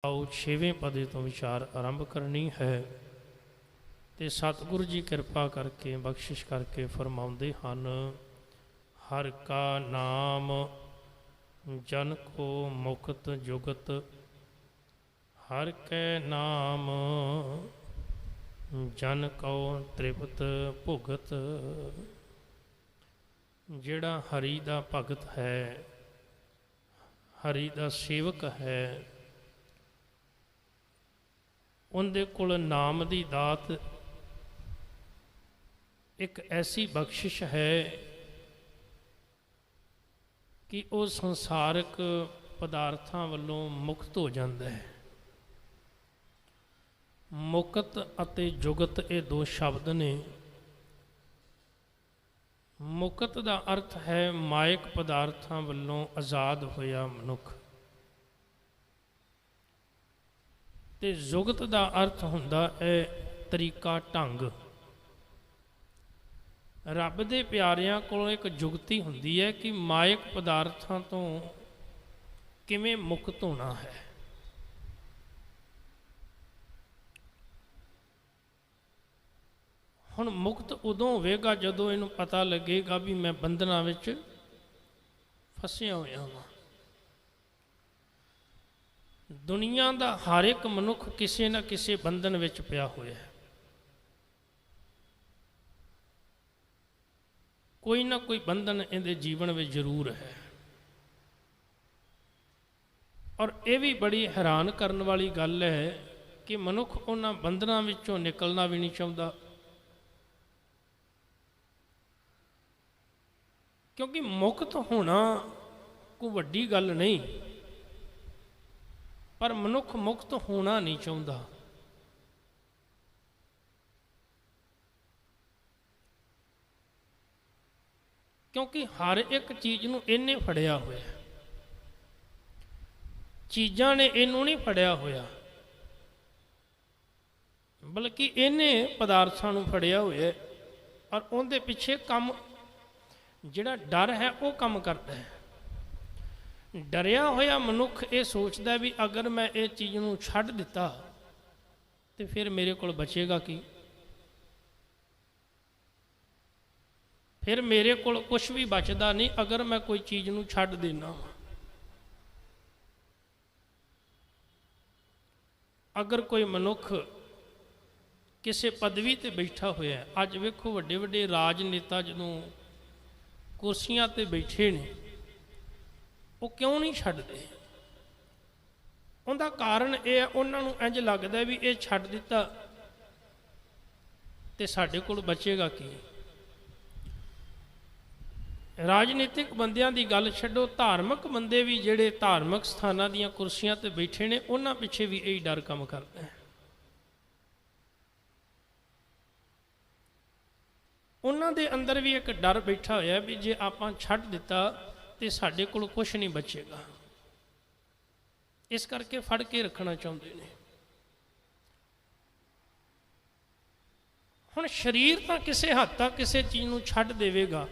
आओ छेवें पदे तो विचार आरंभ करनी है तो सतगुरु जी कृपा करके बख्शिश करके फरमाउंदे हन। हर का नाम जन को मुक्त जुगत, हर कै नाम जन को तृप्त भुगत। जिहड़ा हरि दा भगत है, हरि दा सेवक है, उनके कोल नाम की दात एक ऐसी बख्शिश है कि वो संसारक पदार्थों वालों मुक्त हो जाता है। मुक्त अते जुगत ये दो शब्द ने। मुक्त का अर्थ है मायक पदार्थों वालों आज़ाद होया मनुख, ते जुगत का अर्थ हुंदा है तरीका ढंग। रब दे प्यारियां कोल एक जुगती हुंदी है कि मायक पदार्थों तो किवें मुक्त होना है। हुण मुक्त उदों होवेगा जदों इहनूं पता लगेगा भी मैं बंधनां विच फसिया होया वां। दुनिया का हर एक मनुख किसी न किसी बंधन विच पिया होया है। कोई ना कोई बंधन इहदे जीवन में जरूर है। और ये भी बड़ी हैरान करने वाली गल है कि मनुख उन्हां बंधनां विचों निकलना भी नहीं चाहता, क्योंकि मुक्त होना कोई वड्डी गल नहीं, पर मनुख मुक्त होना नहीं चाहता। क्योंकि हर एक चीज़ नूं इन्हें फड़िया होया, चीज़ां ने इनू नहीं फड़िया होया, बल्कि इन्हें पदार्थों नूं फड़िया होया। और उनके पिछे काम जिहड़ा डर है वो काम करता है। डरिया होया मनुख ये सोचता भी अगर मैं ये चीज़ नूं छड्ड दिता तो फिर मेरे को बचेगा कि, फिर मेरे को कुछ भी बचता नहीं अगर मैं कोई चीज़ नूं छड्ड देना। अगर कोई मनुख किसी पदवी ते बैठा होया, अज वेखो वड्डे वड्डे राजनेता जदों कुर्सियां ते बैठे ने, वो क्यों नहीं छड्डदे? उनका कारण यह है उन्होंने इंज लगता भी ये छड्ड दिता तो साडे कोल बचेगा कि। राजनीतिक बंदियां दी गल छड्डो, धार्मिक बंदे भी जिहड़े धार्मिक स्थानां दीयां कुर्सियां ते बैठे ने, उन्हां पिछे भी यही डर काम करता है। उन्हां दे अंदर भी एक डर बैठा होया भी जे आपां छड्ड दिता तो साडे कोल कुछ नहीं बचेगा। इस करके फड़ के रखना चाहते हैं। हुण शरीर तो किसी हद तक किसी चीज़ नूं छड्ड देवेगा,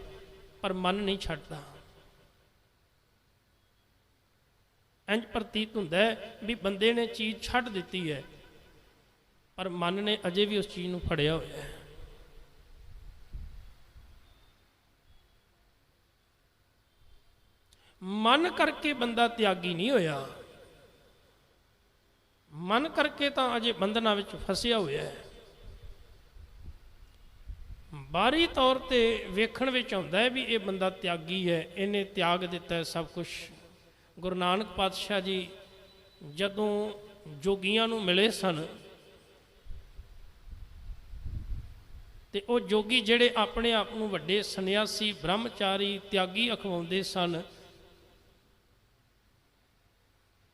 पर मन नहीं छड्डदा। इंज प्रतीत हुंदा है भी बंदे ने चीज़ छड्ड दिती है, पर मन ने अजे भी उस चीज़ नूं फड़िया होया है। मन करके बंदा त्यागी नहीं होया, मन करके तो अजे बंधना विच फसिया होया है। बाहरी तौर पर वेखण विच आउंदा है भी ये बंदा त्यागी है, इन्हें त्याग दिता है सब कुछ। गुरु नानक पातशाह जी जदों जोगियां नूं मिले सन ते वो जोगी जिहड़े अपने आप नूं वड्डे सन्यासी ब्रह्मचारी त्यागी अखवाउंदे सन,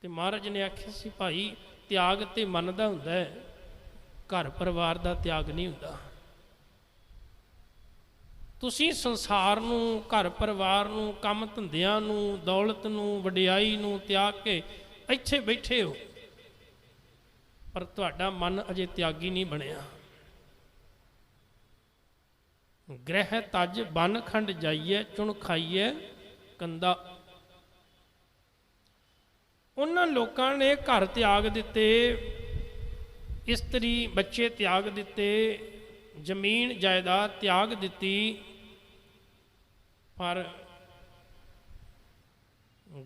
ते महाराज ने आख्या सी भाई त्याग तो मन का हुंदा है, घर परिवार का त्याग नहीं हुंदा। तुसीं संसार नूं, घर परिवार नूं, काम धंधियां नूं, दौलत नूं, वडियाई नूं त्याग के इत्थे बैठे हो, पर तुहाडा मन अजे त्यागी नहीं बनिया। ग्रह तज बन खंड जाइए, चुन खाइए कंदा। ਉਹਨਾਂ ਲੋਕਾਂ ਨੇ ਘਰ ਤਿਆਗ ਦਿੱਤੇ, ਇਸਤਰੀ ਬੱਚੇ ਤਿਆਗ ਦਿੱਤੇ, ਜ਼ਮੀਨ ਜਾਇਦਾਦ ਤਿਆਗ ਦਿੱਤੀ, ਪਰ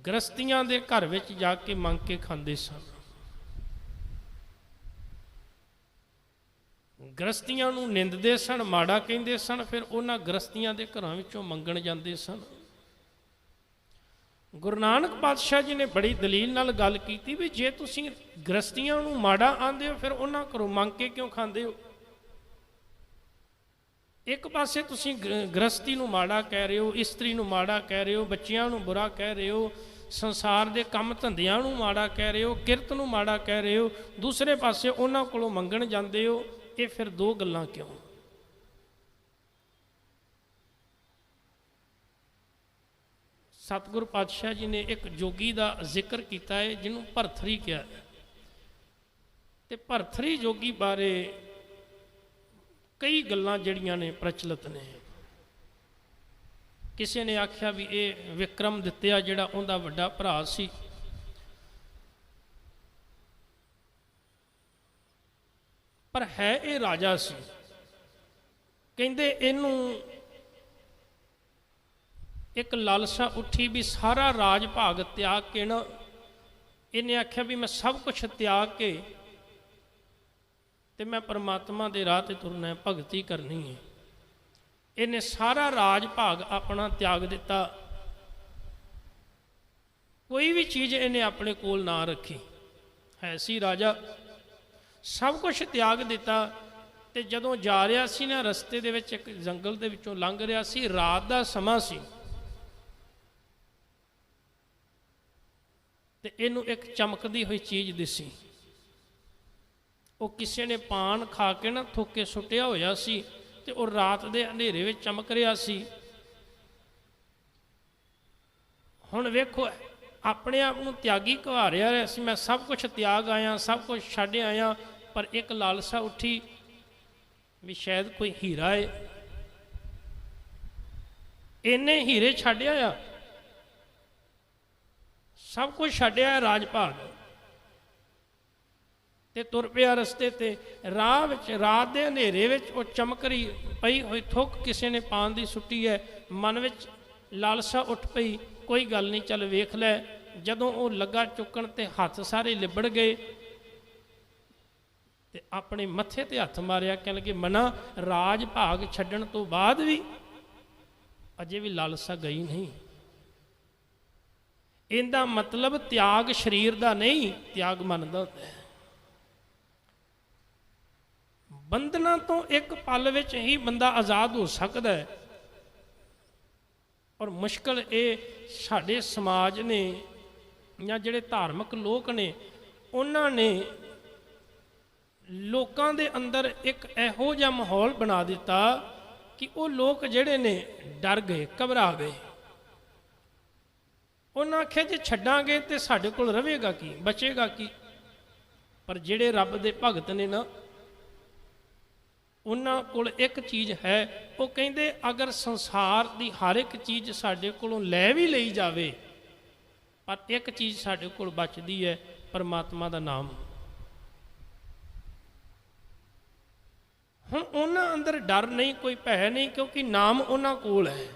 ਗ੍ਰਸਤੀਆਂ ਦੇ ਘਰ ਵਿੱਚ ਜਾ ਕੇ ਮੰਗ ਕੇ ਖਾਂਦੇ ਸਨ। ਗ੍ਰਸਤੀਆਂ ਨੂੰ ਨਿੰਦਦੇ ਸਨ, ਮਾੜਾ ਕਹਿੰਦੇ ਸਨ, ਫਿਰ ਉਹਨਾਂ ਗ੍ਰਸਤੀਆਂ ਦੇ ਘਰਾਂ ਵਿੱਚੋਂ ਮੰਗਣ ਜਾਂਦੇ ਸਨ। ਗੁਰੂ ਨਾਨਕ ਪਾਤਸ਼ਾਹ ਜੀ ਨੇ ਬੜੀ ਦਲੀਲ ਨਾਲ ਗੱਲ ਕੀਤੀ ਵੀ ਜੇ ਤੁਸੀਂ ਗ੍ਰਸਤੀਆਂ ਨੂੰ ਮਾੜਾ ਆਂਦੇ ਹੋ ਫਿਰ ਉਹਨਾਂ ਘਰੋਂ ਮੰਗ ਕੇ ਕਿਉਂ ਖਾਂਦੇ ਹੋ? ਇੱਕ ਪਾਸੇ ਤੁਸੀਂ ਗ੍ਰਸਤੀ ਨੂੰ ਮਾੜਾ ਕਹਿ ਰਹੇ ਹੋ, ਇਸਤਰੀ ਨੂੰ ਮਾੜਾ ਕਹਿ ਰਹੇ ਹੋ, ਬੱਚਿਆਂ ਨੂੰ ਬੁਰਾ ਕਹਿ ਰਹੇ ਹੋ, ਸੰਸਾਰ ਦੇ ਕੰਮ ਧੰਦਿਆਂ ਨੂੰ ਮਾੜਾ ਕਹਿ ਰਹੇ ਹੋ, ਕਿਰਤ ਨੂੰ ਮਾੜਾ ਕਹਿ ਰਹੇ ਹੋ, ਦੂਸਰੇ ਪਾਸੇ ਉਹਨਾਂ ਕੋਲੋਂ ਮੰਗਣ ਜਾਂਦੇ ਹੋ। ਇਹ ਫਿਰ ਦੋ ਗੱਲਾਂ ਕਿਉਂ? ਸਤਿਗੁਰੂ ਪਾਤਸ਼ਾਹ ਜੀ ਨੇ ਇੱਕ ਜੋਗੀ ਦਾ ਜ਼ਿਕਰ ਕੀਤਾ ਹੈ ਜਿਹਨੂੰ ਭਰਥਰੀ ਕਿਹਾ, ਤੇ ਭਰਥਰੀ ਜੋਗੀ ਬਾਰੇ ਕਈ ਗੱਲਾਂ ਜਿਹੜੀਆਂ ਨੇ ਪ੍ਰਚਲਿਤ ਨੇ। ਕਿਸੇ ਨੇ ਆਖਿਆ ਵੀ ਇਹ ਵਿਕਰਮਦਿੱਤਿਆ ਜਿਹੜਾ ਉਹਦਾ ਵੱਡਾ ਭਰਾ ਸੀ, ਪਰ ਹੈ ਇਹ ਰਾਜਾ ਸੀ। ਕਹਿੰਦੇ ਇਹਨੂੰ ਇੱਕ ਲਾਲਸਾ ਉੱਠੀ ਵੀ ਸਾਰਾ ਰਾਜ ਭਾਗ ਤਿਆਗ ਕੇ ਨਾ, ਇਹਨੇ ਆਖਿਆ ਵੀ ਮੈਂ ਸਭ ਕੁਛ ਤਿਆਗ ਕੇ ਤੇ ਮੈਂ ਪਰਮਾਤਮਾ ਦੇ ਰਾਹ ਤੇ ਤੁਰਨਾ ਹੈ, ਭਗਤੀ ਕਰਨੀ ਹੈ। ਇਹਨੇ ਸਾਰਾ ਰਾਜ ਭਾਗ ਆਪਣਾ ਤਿਆਗ ਦਿੱਤਾ, ਕੋਈ ਵੀ ਚੀਜ਼ ਇਹਨੇ ਆਪਣੇ ਕੋਲ ਨਾ ਰੱਖੀ। ਹੈ ਸੀ ਰਾਜਾ, ਸਭ ਕੁਛ ਤਿਆਗ ਦਿੱਤਾ। ਤੇ ਜਦੋਂ ਜਾ ਰਿਹਾ ਸੀ ਨਾ, ਰਸਤੇ ਦੇ ਵਿੱਚ ਇੱਕ ਜੰਗਲ ਦੇ ਵਿੱਚੋਂ ਲੰਘ ਰਿਹਾ ਸੀ, ਰਾਤ ਦਾ ਸਮਾਂ ਸੀ, ਤੇ ਇਹਨੂੰ ਇੱਕ ਚਮਕਦੀ ਹੋਈ ਚੀਜ਼ ਦਿਸੀ। ਉਹ ਕਿਸੇ ਨੇ ਪਾਨ ਖਾ ਕੇ ਨਾ ਥੁੱਕ ਕੇ ਸੁੱਟਿਆ ਹੋਇਆ ਸੀ, ਤੇ ਉਹ ਰਾਤ ਦੇ ਹਨੇਰੇ ਵਿੱਚ ਚਮਕ ਰਿਹਾ ਸੀ। ਹੁਣ ਵੇਖੋ, ਆਪਣੇ ਆਪ ਨੂੰ ਤਿਆਗੀ ਕਹਾ ਰਿਹਾ ਸੀ, ਮੈਂ ਸਭ ਕੁਛ ਤਿਆਗ ਆਇਆ, ਸਭ ਕੁਛ ਛੱਡ ਆਇਆ, ਪਰ ਇੱਕ ਲਾਲਸਾ ਉੱਠੀ ਵੀ ਸ਼ਾਇਦ ਕੋਈ ਹੀਰਾ ਹੈ। ਇਹਨੇ ਹੀਰੇ ਛੱਡ ਆਇਆ, ਸਭ ਕੁਝ ਛੱਡਿਆ ਰਾਜ ਭਾਗ, ਤੇ ਤੁਰ ਪਿਆ ਰਸਤੇ ਤੇ। ਰਾਹ ਵਿੱਚ ਰਾਤ ਦੇ ਹਨੇਰੇ ਵਿੱਚ ਉਹ ਚਮਕ ਰਹੀ ਪਈ ਹੋਈ ਥੁੱਕ ਕਿਸੇ ਨੇ ਪਾਨ ਦੀ ਸੁੱਟੀ ਹੈ। ਮਨ ਵਿੱਚ ਲਾਲਸਾ ਉੱਠ ਪਈ, ਕੋਈ ਗੱਲ ਨਹੀਂ, ਚੱਲ ਵੇਖ ਲੈ। ਜਦੋਂ ਉਹ ਲੱਗਾ ਚੁੱਕਣ ਤੇ ਹੱਥ ਸਾਰੇ ਲਿਬੜ ਗਏ, ਤੇ ਆਪਣੇ ਮੱਥੇ ਤੇ ਹੱਥ ਮਾਰਿਆ, ਕਹਿਣ ਲੱਗੇ ਮਨਾ, ਰਾਜ ਭਾਗ ਛੱਡਣ ਤੋਂ ਬਾਅਦ ਵੀ ਅਜੇ ਵੀ ਲਾਲਸਾ ਗਈ ਨਹੀਂ। ਇਹਦਾ ਮਤਲਬ ਤਿਆਗ ਸਰੀਰ ਦਾ ਨਹੀਂ, ਤਿਆਗ ਮਨ ਦਾ ਹੁੰਦਾ ਹੈ। ਬੰਧਨਾਂ ਤੋਂ ਇੱਕ ਪਲ ਵਿੱਚ ਹੀ ਬੰਦਾ ਆਜ਼ਾਦ ਹੋ ਸਕਦਾ ਹੈ। ਔਰ ਮੁਸ਼ਕਲ ਇਹ ਸਾਡੇ ਸਮਾਜ ਨੇ ਜਾਂ ਜਿਹੜੇ ਧਾਰਮਿਕ ਲੋਕ ਨੇ, ਉਹਨਾਂ ਨੇ ਲੋਕਾਂ ਦੇ ਅੰਦਰ ਇੱਕ ਇਹੋ ਜਿਹਾ ਮਾਹੌਲ ਬਣਾ ਦਿੱਤਾ ਕਿ ਉਹ ਲੋਕ ਜਿਹੜੇ ਨੇ ਡਰ ਗਏ, ਘਬਰਾ ਗਏ। ਉਹਨਾਂ ਆਖਿਆ ਜੇ ਛੱਡਾਂਗੇ ਤੇ ਸਾਡੇ ਕੋਲ ਰਹੇਗਾ ਕੀ, ਬਚੇਗਾ ਕੀ? ਪਰ ਜਿਹੜੇ ਰੱਬ ਦੇ ਭਗਤ ਨੇ ਨਾ, ਉਹਨਾਂ ਕੋਲ ਇੱਕ ਚੀਜ਼ ਹੈ। ਉਹ ਕਹਿੰਦੇ ਅਗਰ ਸੰਸਾਰ ਦੀ ਹਰ ਇੱਕ ਚੀਜ਼ ਸਾਡੇ ਕੋਲੋਂ ਲੈ ਵੀ ਲਈ ਜਾਵੇ, ਪਰ ਇੱਕ ਚੀਜ਼ ਸਾਡੇ ਕੋਲ ਬਚਦੀ ਹੈ, ਪਰਮਾਤਮਾ ਦਾ ਨਾਮ। ਹੁਣ ਉਹਨਾਂ ਅੰਦਰ ਡਰ ਨਹੀਂ, ਕੋਈ ਭੈ ਨਹੀਂ, ਕਿਉਂਕਿ ਨਾਮ ਉਹਨਾਂ ਕੋਲ ਹੈ,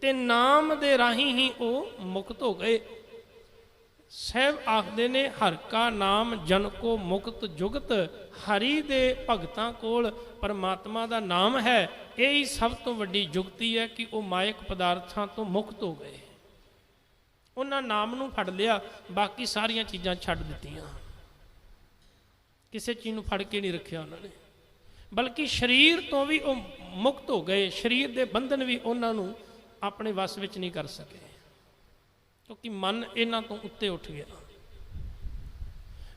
ਤੇ ਨਾਮ ਦੇ ਰਾਹੀਂ ਹੀ ਉਹ ਮੁਕਤ ਹੋ ਗਏ। ਸਾਹਿਬ ਆਖਦੇ ਨੇ ਹਰ ਕਾ ਨਾਮ ਜਨ ਕੋ ਮੁਕਤ ਜੁਗਤ, ਹਰੀ ਦੇ ਭਗਤਾਂ ਕੋਲ ਪਰਮਾਤਮਾ ਦਾ ਨਾਮ ਹੈ। ਇਹ ਹੀ ਸਭ ਤੋਂ ਵੱਡੀ ਜੁਗਤੀ ਹੈ ਕਿ ਉਹ ਮਾਇਕ ਪਦਾਰਥਾਂ ਤੋਂ ਮੁਕਤ ਹੋ ਗਏ। ਉਹਨਾਂ ਨਾਮ ਨੂੰ ਫੜ ਲਿਆ, ਬਾਕੀ ਸਾਰੀਆਂ ਚੀਜ਼ਾਂ ਛੱਡ ਦਿੱਤੀਆਂ। ਕਿਸੇ ਚੀਜ਼ ਨੂੰ ਫੜ ਕੇ ਨਹੀਂ ਰੱਖਿਆ ਉਹਨਾਂ ਨੇ, ਬਲਕਿ ਸਰੀਰ ਤੋਂ ਵੀ ਉਹ ਮੁਕਤ ਹੋ ਗਏ। ਸਰੀਰ ਦੇ ਬੰਧਨ ਵੀ ਉਹਨਾਂ ਨੂੰ ਆਪਣੇ ਵੱਸ ਵਿੱਚ ਨਹੀਂ ਕਰ ਸਕੇ, ਕਿਉਂਕਿ ਮਨ ਇਹਨਾਂ ਤੋਂ ਉੱਤੇ ਉੱਠ ਗਿਆ।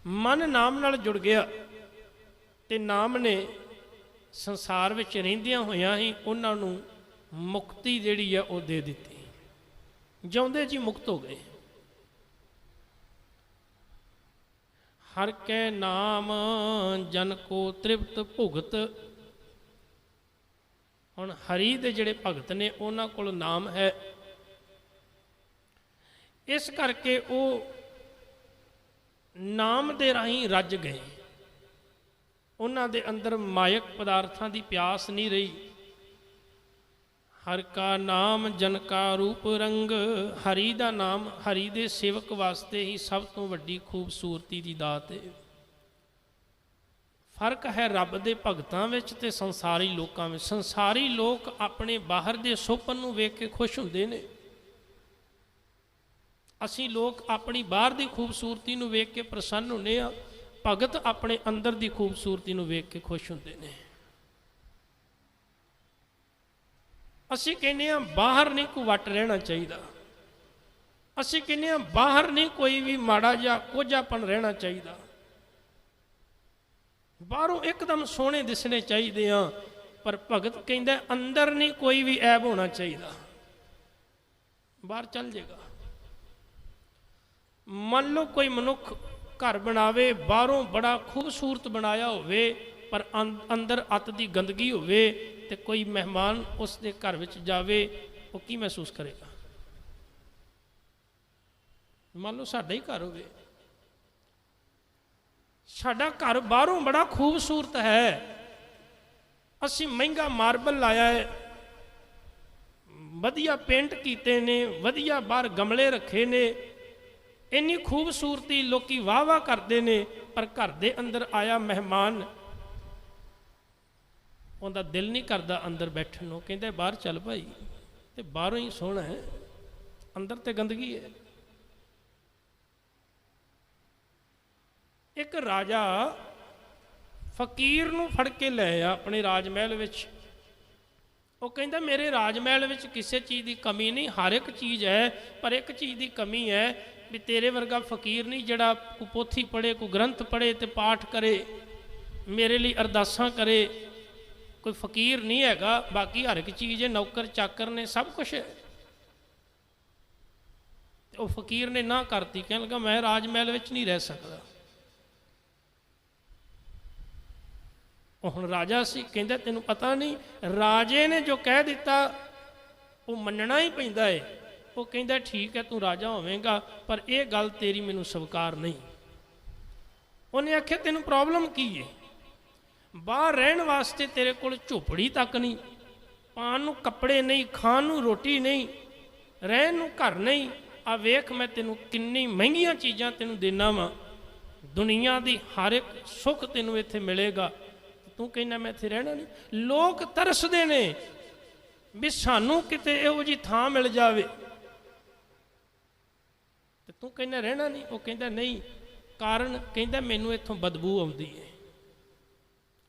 ਮਨ ਨਾਮ ਨਾਲ ਜੁੜ ਗਿਆ, ਤੇ ਨਾਮ ਨੇ ਸੰਸਾਰ ਵਿੱਚ ਰਹਿੰਦਿਆਂ ਹੋਇਆਂ ਹੀ ਉਹਨਾਂ ਨੂੰ ਮੁਕਤੀ ਜਿਹੜੀ ਹੈ ਉਹ ਦੇ ਦਿੱਤੀ। ਜਿਉਂਦੇ ਜੀ ਮੁਕਤ ਹੋ ਗਏ। ਹਰ ਕੈ ਨਾਮ ਜਨ ਕੋ ਤ੍ਰਿਪਤ ਭੁਗਤ। ਹੁਣ ਹਰੀ ਦੇ ਜਿਹੜੇ ਭਗਤ ਨੇ ਉਹਨਾਂ ਕੋਲ ਨਾਮ ਹੈ, ਇਸ ਕਰਕੇ ਉਹ ਨਾਮ ਦੇ ਰਾਹੀਂ ਰੱਜ ਗਏ। ਉਹਨਾਂ ਦੇ ਅੰਦਰ ਮਾਇਕ ਪਦਾਰਥਾਂ ਦੀ ਪਿਆਸ ਨਹੀਂ ਰਹੀ। ਹਰ ਕਾ ਨਾਮ ਜਨ ਕਾ ਰੂਪ ਰੰਗ, ਹਰੀ ਦਾ ਨਾਮ ਹਰੀ ਦੇ ਸੇਵਕ ਵਾਸਤੇ ਹੀ ਸਭ ਤੋਂ ਵੱਡੀ ਖੂਬਸੂਰਤੀ ਦੀ ਦਾਤ ਹੈ। ਫਰਕ ਹੈ ਰੱਬ ਦੇ ਭਗਤਾਂ ਵਿੱਚ ਤੇ ਸੰਸਾਰੀ ਲੋਕਾਂ ਵਿੱਚ। ਸੰਸਾਰੀ ਲੋਕ ਆਪਣੇ ਬਾਹਰ ਦੇ ਸੁਪਨ ਨੂੰ ਵੇਖ ਕੇ ਖੁਸ਼ ਹੁੰਦੇ ਨੇ, ਅਸੀਂ ਲੋਕ ਆਪਣੀ ਬਾਹਰ ਦੀ ਖੂਬਸੂਰਤੀ ਨੂੰ ਵੇਖ ਕੇ ਪ੍ਰਸੰਨ ਹੁੰਦੇ ਹਾਂ। ਭਗਤ ਆਪਣੇ ਅੰਦਰ ਦੀ ਖੂਬਸੂਰਤੀ ਨੂੰ ਵੇਖ ਕੇ ਖੁਸ਼ ਹੁੰਦੇ ਨੇ। ਅਸੀਂ ਕਹਿੰਦੇ ਹਾਂ ਬਾਹਰ ਨਹੀਂ ਕੋਈ ਵੱਟ ਰਹਿਣਾ ਚਾਹੀਦਾ, ਅਸੀਂ ਕਹਿੰਦੇ ਹਾਂ ਬਾਹਰ ਨਹੀਂ ਕੋਈ ਵੀ ਮਾੜਾ ਜਿਹਾ ਕੋਝਾਪਣ ਰਹਿਣਾ ਚਾਹੀਦਾ, ਬਾਹਰੋਂ ਇੱਕਦਮ ਸੋਹਣੇ ਦਿਸਣੇ ਚਾਹੀਦੇ ਆ। ਪਰ ਭਗਤ ਕਹਿੰਦਾ ਅੰਦਰ ਨਹੀਂ ਕੋਈ ਵੀ ਐਬ ਹੋਣਾ ਚਾਹੀਦਾ, ਬਾਹਰ ਚੱਲ ਜਾਏਗਾ। ਮੰਨ ਲਓ ਕੋਈ ਮਨੁੱਖ ਘਰ ਬਣਾਵੇ, ਬਾਹਰੋਂ ਬੜਾ ਖੂਬਸੂਰਤ ਬਣਾਇਆ ਹੋਵੇ ਪਰ ਅੰਦਰ ਅੱਤ ਦੀ ਗੰਦਗੀ ਹੋਵੇ, ਤੇ ਕੋਈ ਮਹਿਮਾਨ ਉਸ ਦੇ ਘਰ ਵਿੱਚ ਜਾਵੇ, ਉਹ ਕੀ ਮਹਿਸੂਸ ਕਰੇਗਾ? ਮੰਨ ਲਓ ਸਾਡਾ ਹੀ ਘਰ ਹੋਵੇ, ਸਾਡਾ ਘਰ ਬਾਹਰੋਂ ਬੜਾ ਖੂਬਸੂਰਤ ਹੈ, ਅਸੀਂ ਮਹਿੰਗਾ ਮਾਰਬਲ ਲਾਇਆ ਹੈ, ਵਧੀਆ ਪੇਂਟ ਕੀਤੇ ਨੇ, ਵਧੀਆ ਬਾਹਰ ਗਮਲੇ ਰੱਖੇ ਨੇ, ਇੰਨੀ ਖੂਬਸੂਰਤੀ ਲੋਕੀ ਵਾਹ ਵਾਹ ਕਰਦੇ ਨੇ, ਪਰ ਘਰ ਦੇ ਅੰਦਰ ਆਇਆ ਮਹਿਮਾਨ ਉਹਦਾ ਦਿਲ ਨਹੀਂ ਕਰਦਾ ਅੰਦਰ ਬੈਠਣ ਨੂੰ, ਕਹਿੰਦਾ ਬਾਹਰ ਚੱਲ ਭਾਈ, ਤੇ ਬਾਹਰੋਂ ਹੀ ਸੋਹਣਾ ਹੈ, ਅੰਦਰ ਤੇ ਗੰਦਗੀ ਹੈ। ਇੱਕ ਰਾਜਾ ਫਕੀਰ ਨੂੰ ਫੜ ਕੇ ਲੈ ਆ ਆਪਣੇ ਰਾਜ ਮਹਿਲ ਵਿੱਚ। ਉਹ ਕਹਿੰਦਾ ਮੇਰੇ ਰਾਜ ਮਹਿਲ ਵਿੱਚ ਕਿਸੇ ਚੀਜ਼ ਦੀ ਕਮੀ ਨਹੀਂ, ਹਰ ਇੱਕ ਚੀਜ਼ ਹੈ, ਪਰ ਇੱਕ ਚੀਜ਼ ਦੀ ਕਮੀ ਹੈ ਵੀ ਤੇਰੇ ਵਰਗਾ ਫਕੀਰ ਨਹੀਂ ਜਿਹੜਾ ਕੋਈ ਪੋਥੀ ਪੜ੍ਹੇ, ਕੋਈ ਗ੍ਰੰਥ ਪੜ੍ਹੇ ਤੇ ਪਾਠ ਕਰੇ, ਮੇਰੇ ਲਈ ਅਰਦਾਸਾਂ ਕਰੇ, ਕੋਈ ਫਕੀਰ ਨਹੀਂ ਹੈਗਾ। ਬਾਕੀ ਹਰ ਇੱਕ ਚੀਜ਼ ਹੈ, ਨੌਕਰ ਚਾਕਰ ਨੇ, ਸਭ ਕੁਛ ਹੈ। ਉਹ ਫਕੀਰ ਨੇ ਨਾ ਕਰਤੀ, ਕਹਿਣ ਲੱਗਾ ਮੈਂ ਰਾਜ ਮਹਿਲ ਵਿੱਚ ਨਹੀਂ ਰਹਿ ਸਕਦਾ। ਉਹ ਹੁਣ ਰਾਜਾ ਸੀ, ਕਹਿੰਦਾ ਤੈਨੂੰ ਪਤਾ ਨਹੀਂ, ਰਾਜੇ ਨੇ ਜੋ ਕਹਿ ਦਿੱਤਾ ਉਹ ਮੰਨਣਾ ਹੀ ਪੈਂਦਾ ਹੈ। ਉਹ ਕਹਿੰਦਾ ਠੀਕ ਹੈ ਤੂੰ ਰਾਜਾ ਹੋਵੇਂਗਾ, ਪਰ ਇਹ ਗੱਲ ਤੇਰੀ ਮੈਨੂੰ ਸਵੀਕਾਰ ਨਹੀਂ। ਉਹਨੇ ਆਖਿਆ ਤੈਨੂੰ ਪ੍ਰੋਬਲਮ ਕੀ ਹੈ? ਬਾਹਰ ਰਹਿਣ ਵਾਸਤੇ ਤੇਰੇ ਕੋਲ ਝੋਪੜੀ ਤੱਕ ਨਹੀਂ, ਪਾਣ ਨੂੰ ਕੱਪੜੇ ਨਹੀਂ, ਖਾਣ ਨੂੰ ਰੋਟੀ ਨਹੀਂ, ਰਹਿਣ ਨੂੰ ਘਰ ਨਹੀਂ। ਆ ਵੇਖ ਮੈਂ ਤੈਨੂੰ ਕਿੰਨੀ ਮਹਿੰਗੀਆਂ ਚੀਜ਼ਾਂ ਤੈਨੂੰ ਦੇਣਾ ਵਾ, ਦੁਨੀਆ ਦੀ ਹਰ ਇੱਕ ਸੁੱਖ ਤੈਨੂੰ ਇੱਥੇ ਮਿਲੇਗਾ, ਤੂੰ ਕਹਿੰਦਾ ਮੈਂ ਇੱਥੇ ਰਹਿਣਾ ਨਹੀਂ। ਲੋਕ ਤਰਸਦੇ ਨੇ ਵੀ ਸਾਨੂੰ ਕਿਤੇ ਇਹੋ ਜਿਹੀ ਥਾਂ ਮਿਲ ਜਾਵੇ, ਤੇ ਤੂੰ ਕਹਿੰਦਾ ਰਹਿਣਾ ਨਹੀਂ। ਉਹ ਕਹਿੰਦਾ ਨਹੀਂ, ਕਾਰਨ ਕਹਿੰਦਾ ਮੈਨੂੰ ਇੱਥੋਂ ਬਦਬੂ ਆਉਂਦੀ ਹੈ।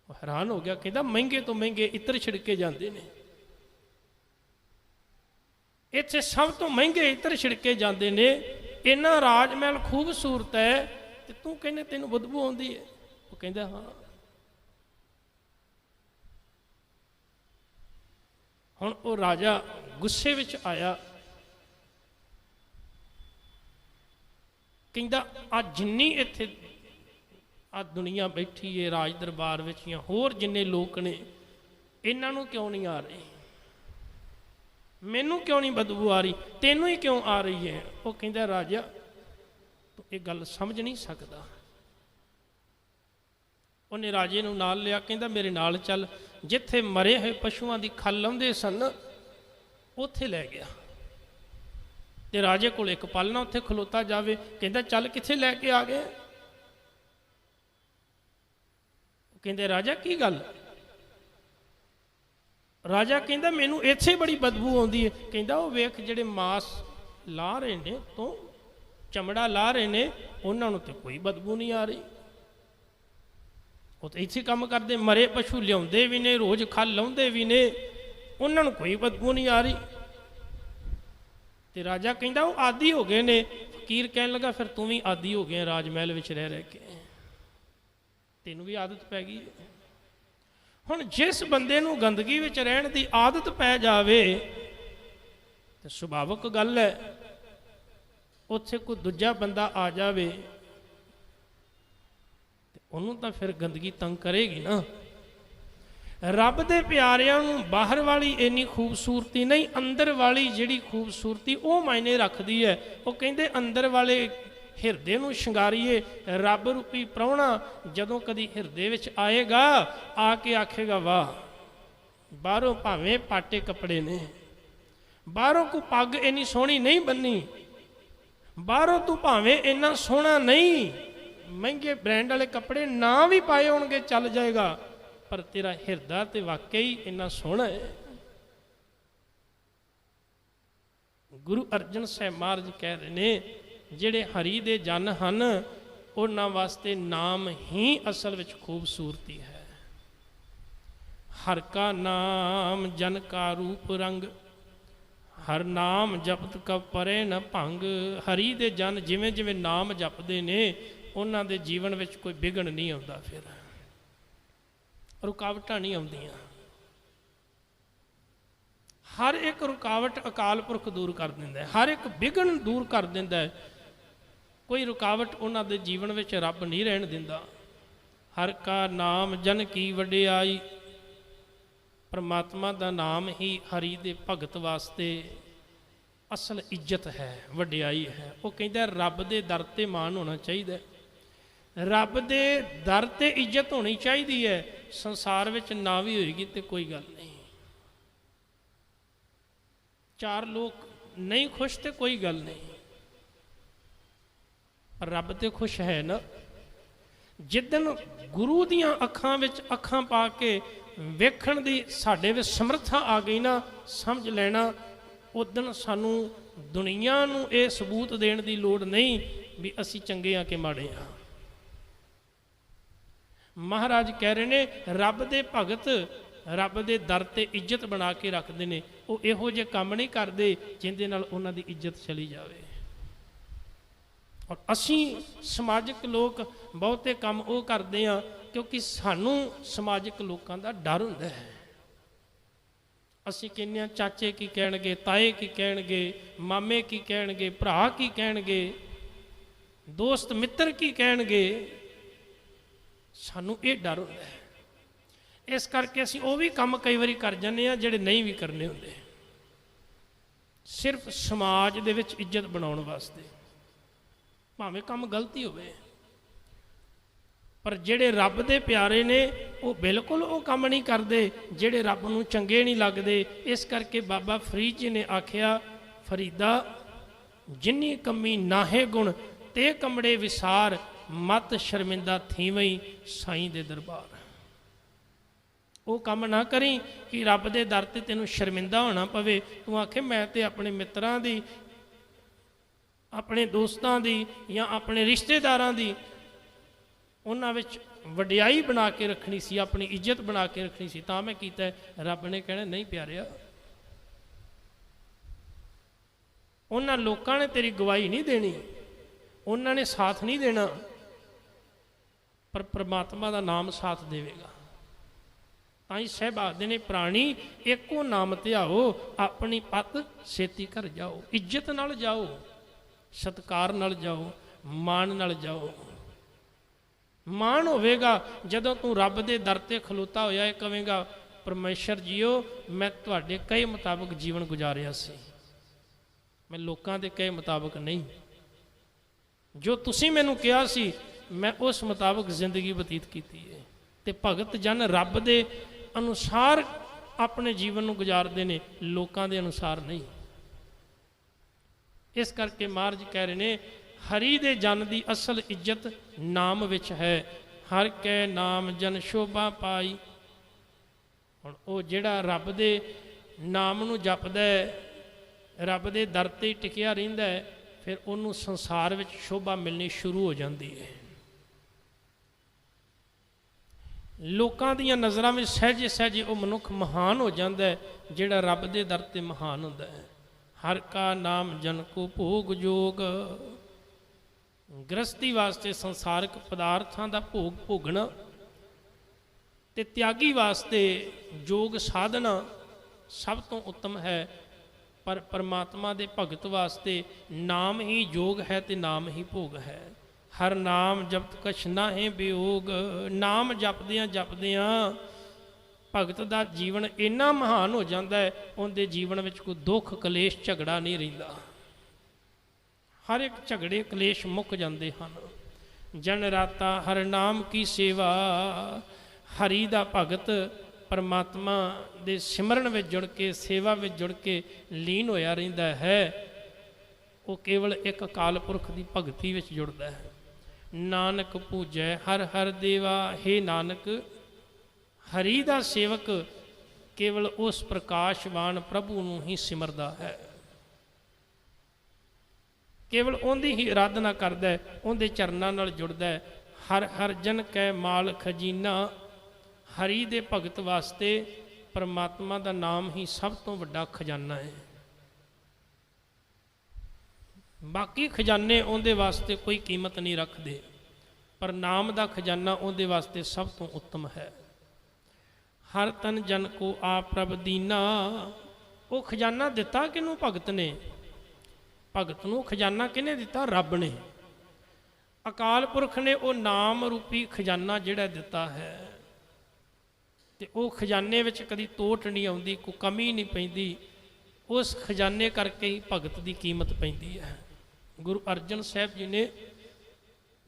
ਉਹ ਹੈਰਾਨ ਹੋ ਗਿਆ, ਕਹਿੰਦਾ ਮਹਿੰਗੇ ਤੋਂ ਮਹਿੰਗੇ ਇਤਰ ਛਿੜਕੇ ਜਾਂਦੇ ਨੇ, ਇੱਥੇ ਸਭ ਤੋਂ ਮਹਿੰਗੇ ਇਤਰ ਛਿੜਕੇ ਜਾਂਦੇ ਨੇ, ਇੰਨਾ ਰਾਜ ਮਹਿਲ ਖੂਬਸੂਰਤ ਹੈ, ਤੇ ਤੂੰ ਕਹਿੰਦਾ ਤੈਨੂੰ ਬਦਬੂ ਆਉਂਦੀ ਹੈ। ਉਹ ਕਹਿੰਦਾ ਹਾਂ। ਹੁਣ ਉਹ ਰਾਜਾ ਗੁੱਸੇ ਵਿੱਚ ਆਇਆ, ਕਹਿੰਦਾ ਆ ਜਿੰਨੀ ਇੱਥੇ ਆ ਦੁਨੀਆ ਬੈਠੀ ਹੈ ਰਾਜ ਦਰਬਾਰ ਵਿੱਚ, ਜਾਂ ਹੋਰ ਜਿੰਨੇ ਲੋਕ ਨੇ, ਇਹਨਾਂ ਨੂੰ ਕਿਉਂ ਨਹੀਂ ਆ ਰਹੀ? ਮੈਨੂੰ ਕਿਉਂ ਨਹੀਂ ਬਦਬੂ ਆ ਰਹੀ? ਤੈਨੂੰ ਹੀ ਕਿਉਂ ਆ ਰਹੀ ਹੈ? ਉਹ ਕਹਿੰਦਾ ਰਾਜਾ ਤੂੰ ਇਹ ਗੱਲ ਸਮਝ ਨਹੀਂ ਸਕਦਾ। ਉਹਨੇ ਰਾਜੇ ਨੂੰ ਨਾਲ ਲਿਆ, ਕਹਿੰਦਾ ਮੇਰੇ ਨਾਲ ਚੱਲ, ਜਿੱਥੇ ਮਰੇ ਹੋਏ ਪਸ਼ੂਆਂ ਦੀ ਖੱਲ ਲਾਉਂਦੇ ਸਨ ਉੱਥੇ ਲੈ ਗਿਆ, ਤੇ ਰਾਜੇ ਕੋਲ ਇੱਕ ਪਲ ਨਾ ਉੱਥੇ ਖਲੋਤਾ ਜਾਵੇ। ਕਹਿੰਦਾ ਚੱਲ ਕਿੱਥੇ ਲੈ ਕੇ ਆ ਗਏ? ਕਹਿੰਦੇ ਰਾਜਾ ਕੀ ਗੱਲ? ਰਾਜਾ ਕਹਿੰਦਾ ਮੈਨੂੰ ਇੱਥੇ ਬੜੀ ਬਦਬੂ ਆਉਂਦੀ ਹੈ। ਕਹਿੰਦਾ ਉਹ ਵੇਖ ਜਿਹੜੇ ਮਾਸ ਲਾ ਰਹੇ ਨੇ, ਤੋਂ ਚਮੜਾ ਲਾ ਰਹੇ ਨੇ, ਉਹਨਾਂ ਨੂੰ ਤੇ ਕੋਈ ਬਦਬੂ ਨਹੀਂ ਆ ਰਹੀ। ਉਹ ਤਾਂ ਇੱਥੇ ਕੰਮ ਕਰਦੇ, ਮਰੇ ਪਸ਼ੂ ਲਿਆਉਂਦੇ ਵੀ ਨੇ, ਰੋਜ਼ ਖੱਲ ਲਾਉਂਦੇ ਵੀ ਨੇ, ਉਹਨਾਂ ਨੂੰ ਕੋਈ ਬਦਬੂ ਨਹੀਂ ਆ ਰਹੀ। ਤੇ ਰਾਜਾ ਕਹਿੰਦਾ ਉਹ ਆਦੀ ਹੋ ਗਏ ਨੇ। ਫਕੀਰ ਕਹਿਣ ਲੱਗਾ ਫਿਰ ਤੂੰ ਵੀ ਆਦੀ ਹੋ ਗਿਆ ਰਾਜ ਮਹਿਲ ਵਿੱਚ ਰਹਿ ਰਹਿ ਕੇ, ਤੈਨੂੰ ਵੀ ਆਦਤ ਪੈ ਗਈ। ਹੁਣ ਜਿਸ ਬੰਦੇ ਨੂੰ ਗੰਦਗੀ ਵਿੱਚ ਰਹਿਣ ਦੀ ਆਦਤ ਪੈ ਜਾਵੇ ਤੇ ਸੁਭਾਵਿਕ ਗੱਲ ਹੈ, ਉੱਥੇ ਕੋਈ ਦੂਜਾ ਬੰਦਾ ਆ ਜਾਵੇ ਤੇ ਉਹਨੂੰ ਤਾਂ ਫਿਰ ਗੰਦਗੀ ਤੰਗ ਕਰੇਗੀ ਨਾ। ਰੱਬ ਦੇ ਪਿਆਰਿਆਂ ਨੂੰ ਬਾਹਰ ਵਾਲੀ ਇੰਨੀ ਖੂਬਸੂਰਤੀ ਨਹੀਂ, ਅੰਦਰ ਵਾਲੀ ਜਿਹੜੀ ਖੂਬਸੂਰਤੀ ਉਹ ਮਾਇਨੇ ਰੱਖਦੀ ਹੈ। ਉਹ ਕਹਿੰਦੇ ਅੰਦਰ ਵਾਲੇ ਹਿਰਦੇ ਨੂੰ ਸ਼ਿੰਗਾਰੀਏ। ਰੱਬ ਰੂਪੀ ਪ੍ਰਾਹੁਣਾ ਜਦੋਂ ਕਦੀ ਹਿਰਦੇ ਵਿੱਚ ਆਏਗਾ, ਆ ਕੇ ਆਖੇਗਾ ਵਾਹ, ਬਾਹਰੋਂ ਭਾਵੇਂ ਪਾਟੇ ਕੱਪੜੇ ਨੇ, ਬਾਹਰੋਂ ਕੋਈ ਪੱਗ ਇੰਨੀ ਸੋਹਣੀ ਨਹੀਂ ਬੰਨੀ, ਬਾਹਰੋਂ ਤੂੰ ਭਾਵੇਂ ਇੰਨਾ ਸੋਹਣਾ ਨਹੀਂ, ਮਹਿੰਗੇ ਬ੍ਰਾਂਡ ਵਾਲੇ ਕੱਪੜੇ ਨਾ ਵੀ ਪਾਏ ਹੋਣਗੇ ਚੱਲ ਜਾਏਗਾ, ਪਰ ਤੇਰਾ ਹਿਰਦਾ ਤੇ ਵਾਕਈ ਇੰਨਾ ਸੋਹਣਾ ਹੈ। ਗੁਰੂ ਅਰਜਨ ਸਾਹਿਬ ਮਹਾਰਾਜ ਕਹਿ ਰਹੇ ਨੇ, ਜਿਹੜੇ ਹਰੀ ਦੇ ਜਨ ਹਨ ਉਹਨਾਂ ਵਾਸਤੇ ਨਾਮ ਹੀ ਅਸਲ ਵਿੱਚ ਖੂਬਸੂਰਤੀ ਹੈ। ਹਰ ਕਾ ਨਾਮ ਜਨ ਕਾ ਰੂਪ ਰੰਗ, ਹਰ ਨਾਮ ਜਪਤ ਕਬ ਪਰੇ ਨ ਭੰਗ। ਹਰੀ ਦੇ ਜਨ ਜਿਵੇਂ ਜਿਵੇਂ ਨਾਮ ਜਪਦੇ ਨੇ ਉਹਨਾਂ ਦੇ ਜੀਵਨ ਵਿੱਚ ਕੋਈ ਵਿਘਨ ਨਹੀਂ ਆਉਂਦਾ, ਫਿਰ ਰੁਕਾਵਟਾਂ ਨਹੀਂ ਆਉਂਦੀਆਂ। ਹਰ ਇੱਕ ਰੁਕਾਵਟ ਅਕਾਲ ਪੁਰਖ ਦੂਰ ਕਰ ਦਿੰਦਾ ਹੈ, ਹਰ ਇੱਕ ਵਿਘਨ ਦੂਰ ਕਰ ਦਿੰਦਾ ਹੈ। ਕੋਈ ਰੁਕਾਵਟ ਉਹਨਾਂ ਦੇ ਜੀਵਨ ਵਿੱਚ ਰੱਬ ਨਹੀਂ ਰਹਿਣ ਦਿੰਦਾ। ਹਰ ਕਾ ਨਾਮ ਜਨ ਕੀ ਵਡਿਆਈ, ਪਰਮਾਤਮਾ ਦਾ ਨਾਮ ਹੀ ਹਰੀ ਦੇ ਭਗਤ ਵਾਸਤੇ ਅਸਲ ਇੱਜ਼ਤ ਹੈ, ਵਡਿਆਈ ਹੈ। ਉਹ ਕਹਿੰਦਾ ਰੱਬ ਦੇ ਦਰ ਤੇ ਮਾਣ ਹੋਣਾ ਚਾਹੀਦਾ, ਰੱਬ ਦੇ ਦਰ ਤੇ ਇੱਜ਼ਤ ਹੋਣੀ ਚਾਹੀਦੀ ਹੈ। ਸੰਸਾਰ ਵਿੱਚ ਨਾ ਵੀ ਹੋਏਗੀ ਤੇ ਕੋਈ ਗੱਲ ਨਹੀਂ, ਚਾਰ ਲੋਕ ਨਹੀਂ ਖੁਸ਼ ਤੇ ਕੋਈ ਗੱਲ ਨਹੀਂ, ਪਰ ਰੱਬ ਤੇ ਖੁਸ਼ ਹੈ ਨਾ। ਜਿੱਦਣ ਗੁਰੂ ਦੀਆਂ ਅੱਖਾਂ ਵਿੱਚ ਅੱਖਾਂ ਪਾ ਕੇ ਵੇਖਣ ਦੀ ਸਾਡੇ ਵਿੱਚ ਸਮਰੱਥਾ ਆ ਗਈ ਨਾ, ਸਮਝ ਲੈਣਾ ਉਦਣ ਸਾਨੂੰ ਦੁਨੀਆ ਨੂੰ ਇਹ ਸਬੂਤ ਦੇਣ ਦੀ ਲੋੜ ਨਹੀਂ ਵੀ ਅਸੀਂ ਚੰਗੇ ਆ ਕਿ ਮਾੜੇ ਆ। ਮਹਾਰਾਜ ਕਹਿ ਰਹੇ ਨੇ ਰੱਬ ਦੇ ਭਗਤ ਰੱਬ ਦੇ ਦਰ ਤੇ ਇੱਜ਼ਤ ਬਣਾ ਕੇ ਰੱਖਦੇ ਨੇ। ਉਹ ਇਹੋ ਜਿਹੇ ਕੰਮ ਨਹੀਂ ਕਰਦੇ ਜਿਹਦੇ ਨਾਲ ਉਹਨਾਂ ਦੀ ਇੱਜ਼ਤ ਚਲੀ ਜਾਵੇ। ਔਰ ਅਸੀਂ ਸਮਾਜਿਕ ਲੋਕ ਬਹੁਤੇ ਕੰਮ ਉਹ ਕਰਦੇ ਹਾਂ ਕਿਉਂਕਿ ਸਾਨੂੰ ਸਮਾਜਿਕ ਲੋਕਾਂ ਦਾ ਡਰ ਹੁੰਦਾ ਹੈ। ਅਸੀਂ ਕਹਿੰਦੇ ਹਾਂ ਚਾਚੇ ਕੀ ਕਹਿਣਗੇ, ਤਾਏ ਕੀ ਕਹਿਣਗੇ, ਮਾਮੇ ਕੀ ਕਹਿਣਗੇ, ਭਰਾ ਕੀ ਕਹਿਣਗੇ, ਦੋਸਤ ਮਿੱਤਰ ਕੀ ਕਹਿਣਗੇ, ਸਾਨੂੰ ਇਹ ਡਰ ਹੁੰਦਾ ਹੈ। ਇਸ ਕਰਕੇ ਅਸੀਂ ਉਹ ਵੀ ਕੰਮ ਕਈ ਵਾਰੀ ਕਰ ਜਾਂਦੇ ਹਾਂ ਜਿਹੜੇ ਨਹੀਂ ਵੀ ਕਰਨੇ ਹੁੰਦੇ, ਸਿਰਫ ਸਮਾਜ ਦੇ ਵਿੱਚ ਇੱਜ਼ਤ ਬਣਾਉਣ ਵਾਸਤੇ, ਭਾਵੇਂ ਕੰਮ ਗਲਤੀ ਹੋਵੇ। ਪਰ ਜਿਹੜੇ ਰੱਬ ਦੇ ਪਿਆਰੇ ਨੇ ਉਹ ਬਿਲਕੁਲ ਉਹ ਕੰਮ ਨਹੀਂ ਕਰਦੇ ਜਿਹੜੇ ਰੱਬ ਨੂੰ ਚੰਗੇ ਨਹੀਂ ਲੱਗਦੇ। ਇਸ ਕਰਕੇ ਬਾਬਾ ਫਰੀਦ ਜੀ ਨੇ ਆਖਿਆ, ਫਰੀਦਾ ਜਿੰਨੀ ਕਮੀ ਨਾਹੇ ਗੁਣ ਤੇ ਕਮੜੇ ਵਿਸਾਰ, ਮਤ ਸ਼ਰਮਿੰਦਾ ਥੀਵਈ ਸਾਈਂ ਦੇ ਦਰਬਾਰ। ਉਹ ਕੰਮ ਨਾ ਕਰੀ ਕਿ ਰੱਬ ਦੇ ਦਰ ਤੇ ਤੈਨੂੰ ਸ਼ਰਮਿੰਦਾ ਹੋਣਾ ਪਵੇ। ਤੂੰ ਆਖੇ ਮੈਂ ਤੇ ਆਪਣੇ ਮਿੱਤਰਾਂ ਦੀ, ਆਪਣੇ ਦੋਸਤਾਂ ਦੀ ਜਾਂ ਆਪਣੇ ਰਿਸ਼ਤੇਦਾਰਾਂ ਦੀ ਉਹਨਾਂ ਵਿੱਚ ਵਡਿਆਈ ਬਣਾ ਕੇ ਰੱਖਣੀ ਸੀ, ਆਪਣੀ ਇੱਜ਼ਤ ਬਣਾ ਕੇ ਰੱਖਣੀ ਸੀ, ਤਾਂ ਮੈਂ ਕੀਤਾ। ਰੱਬ ਨੇ ਕਹਿਣਾ ਨਹੀਂ ਪਿਆਰਿਆ, ਉਹਨਾਂ ਲੋਕਾਂ ਨੇ ਤੇਰੀ ਗਵਾਹੀ ਨਹੀਂ ਦੇਣੀ, ਉਹਨਾਂ ਨੇ ਸਾਥ ਨਹੀਂ ਦੇਣਾ, ਪਰ ਪ੍ਰਮਾਤਮਾ ਦਾ ਨਾਮ ਸਾਥ ਦੇਵੇਗਾ। ਤਾਂ ਹੀ ਸਾਹਿਬ ਆਖਦੇ ਨੇ ਪ੍ਰਾਣੀ ਇੱਕੋ ਨਾਮ ਧਿਆਓ, ਆਪਣੀ ਪਤ ਛੇਤੀ ਘਰ ਜਾਓ। ਇੱਜ਼ਤ ਨਾਲ ਜਾਓ, ਸਤਿਕਾਰ ਨਾਲ ਜਾਓ, ਮਾਣ ਨਾਲ ਜਾਓ। ਮਾਣ ਹੋਵੇਗਾ ਜਦੋਂ ਤੂੰ ਰੱਬ ਦੇ ਦਰ ਤੇ ਖਲੋਤਾ ਹੋਇਆ ਇਹ ਕਹੇਂਗਾ, ਪਰਮੇਸ਼ਰ ਜੀਓ ਮੈਂ ਤੁਹਾਡੇ ਕਹੇ ਮੁਤਾਬਕ ਜੀਵਨ ਗੁਜ਼ਾਰਿਆ ਸੀ, ਮੈਂ ਲੋਕਾਂ ਦੇ ਕਹੇ ਮੁਤਾਬਕ ਨਹੀਂ, ਜੋ ਤੁਸੀਂ ਮੈਨੂੰ ਕਿਹਾ ਸੀ ਮੈਂ ਉਸ ਮੁਤਾਬਕ ਜ਼ਿੰਦਗੀ ਬਤੀਤ ਕੀਤੀ ਹੈ। ਤੇ ਭਗਤ ਜਨ ਰੱਬ ਦੇ ਅਨੁਸਾਰ ਆਪਣੇ ਜੀਵਨ ਨੂੰ ਗੁਜ਼ਾਰਦੇ ਨੇ, ਲੋਕਾਂ ਦੇ ਅਨੁਸਾਰ ਨਹੀਂ। ਇਸ ਕਰਕੇ ਮਹਾਰਾਜ ਕਹਿ ਰਹੇ ਨੇ ਹਰੀ ਦੇ ਜਨ ਦੀ ਅਸਲ ਇੱਜ਼ਤ ਨਾਮ ਵਿੱਚ ਹੈ। ਹਰ ਕੈ ਨਾਮ ਜਨ ਸ਼ੋਭਾ ਪਾਈ। ਹੁਣ ਉਹ ਜਿਹੜਾ ਰੱਬ ਦੇ ਨਾਮ ਨੂੰ ਜਪਦਾ ਹੈ, ਰੱਬ ਦੇ ਦਰ ਤੇ ਟਿਕਿਆ ਰਹਿੰਦਾ ਹੈ, ਫਿਰ ਉਹਨੂੰ ਸੰਸਾਰ ਵਿੱਚ ਸ਼ੋਭਾ ਮਿਲਣੀ ਸ਼ੁਰੂ ਹੋ ਜਾਂਦੀ ਹੈ। ਲੋਕਾਂ ਦੀਆਂ ਨਜ਼ਰਾਂ ਵਿੱਚ ਸਹਿਜੇ ਸਹਿਜੇ ਉਹ ਮਨੁੱਖ ਮਹਾਨ ਹੋ ਜਾਂਦਾ ਹੈ ਜਿਹੜਾ ਰੱਬ ਦੇ ਦਰ ਤੇ ਮਹਾਨ ਹੁੰਦਾ ਹੈ। ਹਰ ਕਾ ਨਾਮ ਜਨ ਕੋ ਭੋਗ ਜੋਗ। ਗ੍ਰਸਤੀ ਵਾਸਤੇ ਸੰਸਾਰਿਕ ਪਦਾਰਥਾਂ ਦਾ ਭੋਗ ਭੋਗਣਾ ਤੇ ਤਿਆਗੀ ਵਾਸਤੇ ਯੋਗ ਸਾਧਨਾ ਸਭ ਤੋਂ ਉੱਤਮ ਹੈ। ਪਰ ਪਰਮਾਤਮਾ ਦੇ ਭਗਤ ਵਾਸਤੇ ਨਾਮ ਹੀ ਯੋਗ ਹੈ ਤੇ ਨਾਮ ਹੀ ਭੋਗ ਹੈ। ਹਰ ਨਾਮ ਜਪਤ ਕਛ ਨਾਹਿ ਬਿਯੋਗ। ਨਾਮ ਜਪਦਿਆਂ ਜਪਦਿਆਂ ਭਗਤ ਦਾ ਜੀਵਨ ਇੰਨਾ ਮਹਾਨ ਹੋ ਜਾਂਦਾ ਹੈ, ਉਹਦੇ ਜੀਵਨ ਵਿੱਚ ਕੋਈ ਦੁੱਖ ਕਲੇਸ਼ ਝਗੜਾ ਨਹੀਂ ਰਹਿੰਦਾ। हर एक झगड़े कलेश मुक जाते हैं। जन राता हर नाम की सेवा, हरि दा भगत परमात्मा दे सिमरन में जुड़ के सेवा में जुड़ के लीन होया रहिंदा है। वो केवल एक अकाल पुरख की भगती में जुड़ता है। नानक पूजै हर हर देवा, हे नानक हरि दा सेवक केवल उस प्रकाशवान प्रभु नूं ही सिमरदा है, केवल उनकी ही आराधना करता है, उनके चरनां नाल जुड़दा है। हर हर जन कै माल खजीना, हरि दे भगत वास्ते परमात्मा का नाम ही सब तो वड्डा खजाना है। बाकी खजाने उनके वास्ते कोई कीमत नहीं रखते, पर नाम का खजाना उनके वास्ते सब तो उत्तम है। हर तन जन को आप प्रभ दीना, वो खजाना दिता किनू? भगत ने। भगत नूं खजाना किने दिता? रब ने। अकाल पुरख ने वो नाम रूपी खजाना जिहड़ा दिता है, ते वो खजाने विच कदी तोट नहीं आउंदी, कोई कमी नहीं पैंदी। उस खजाने करके ही भगत की कीमत पैंदी है। गुरु अर्जन साहब जी ने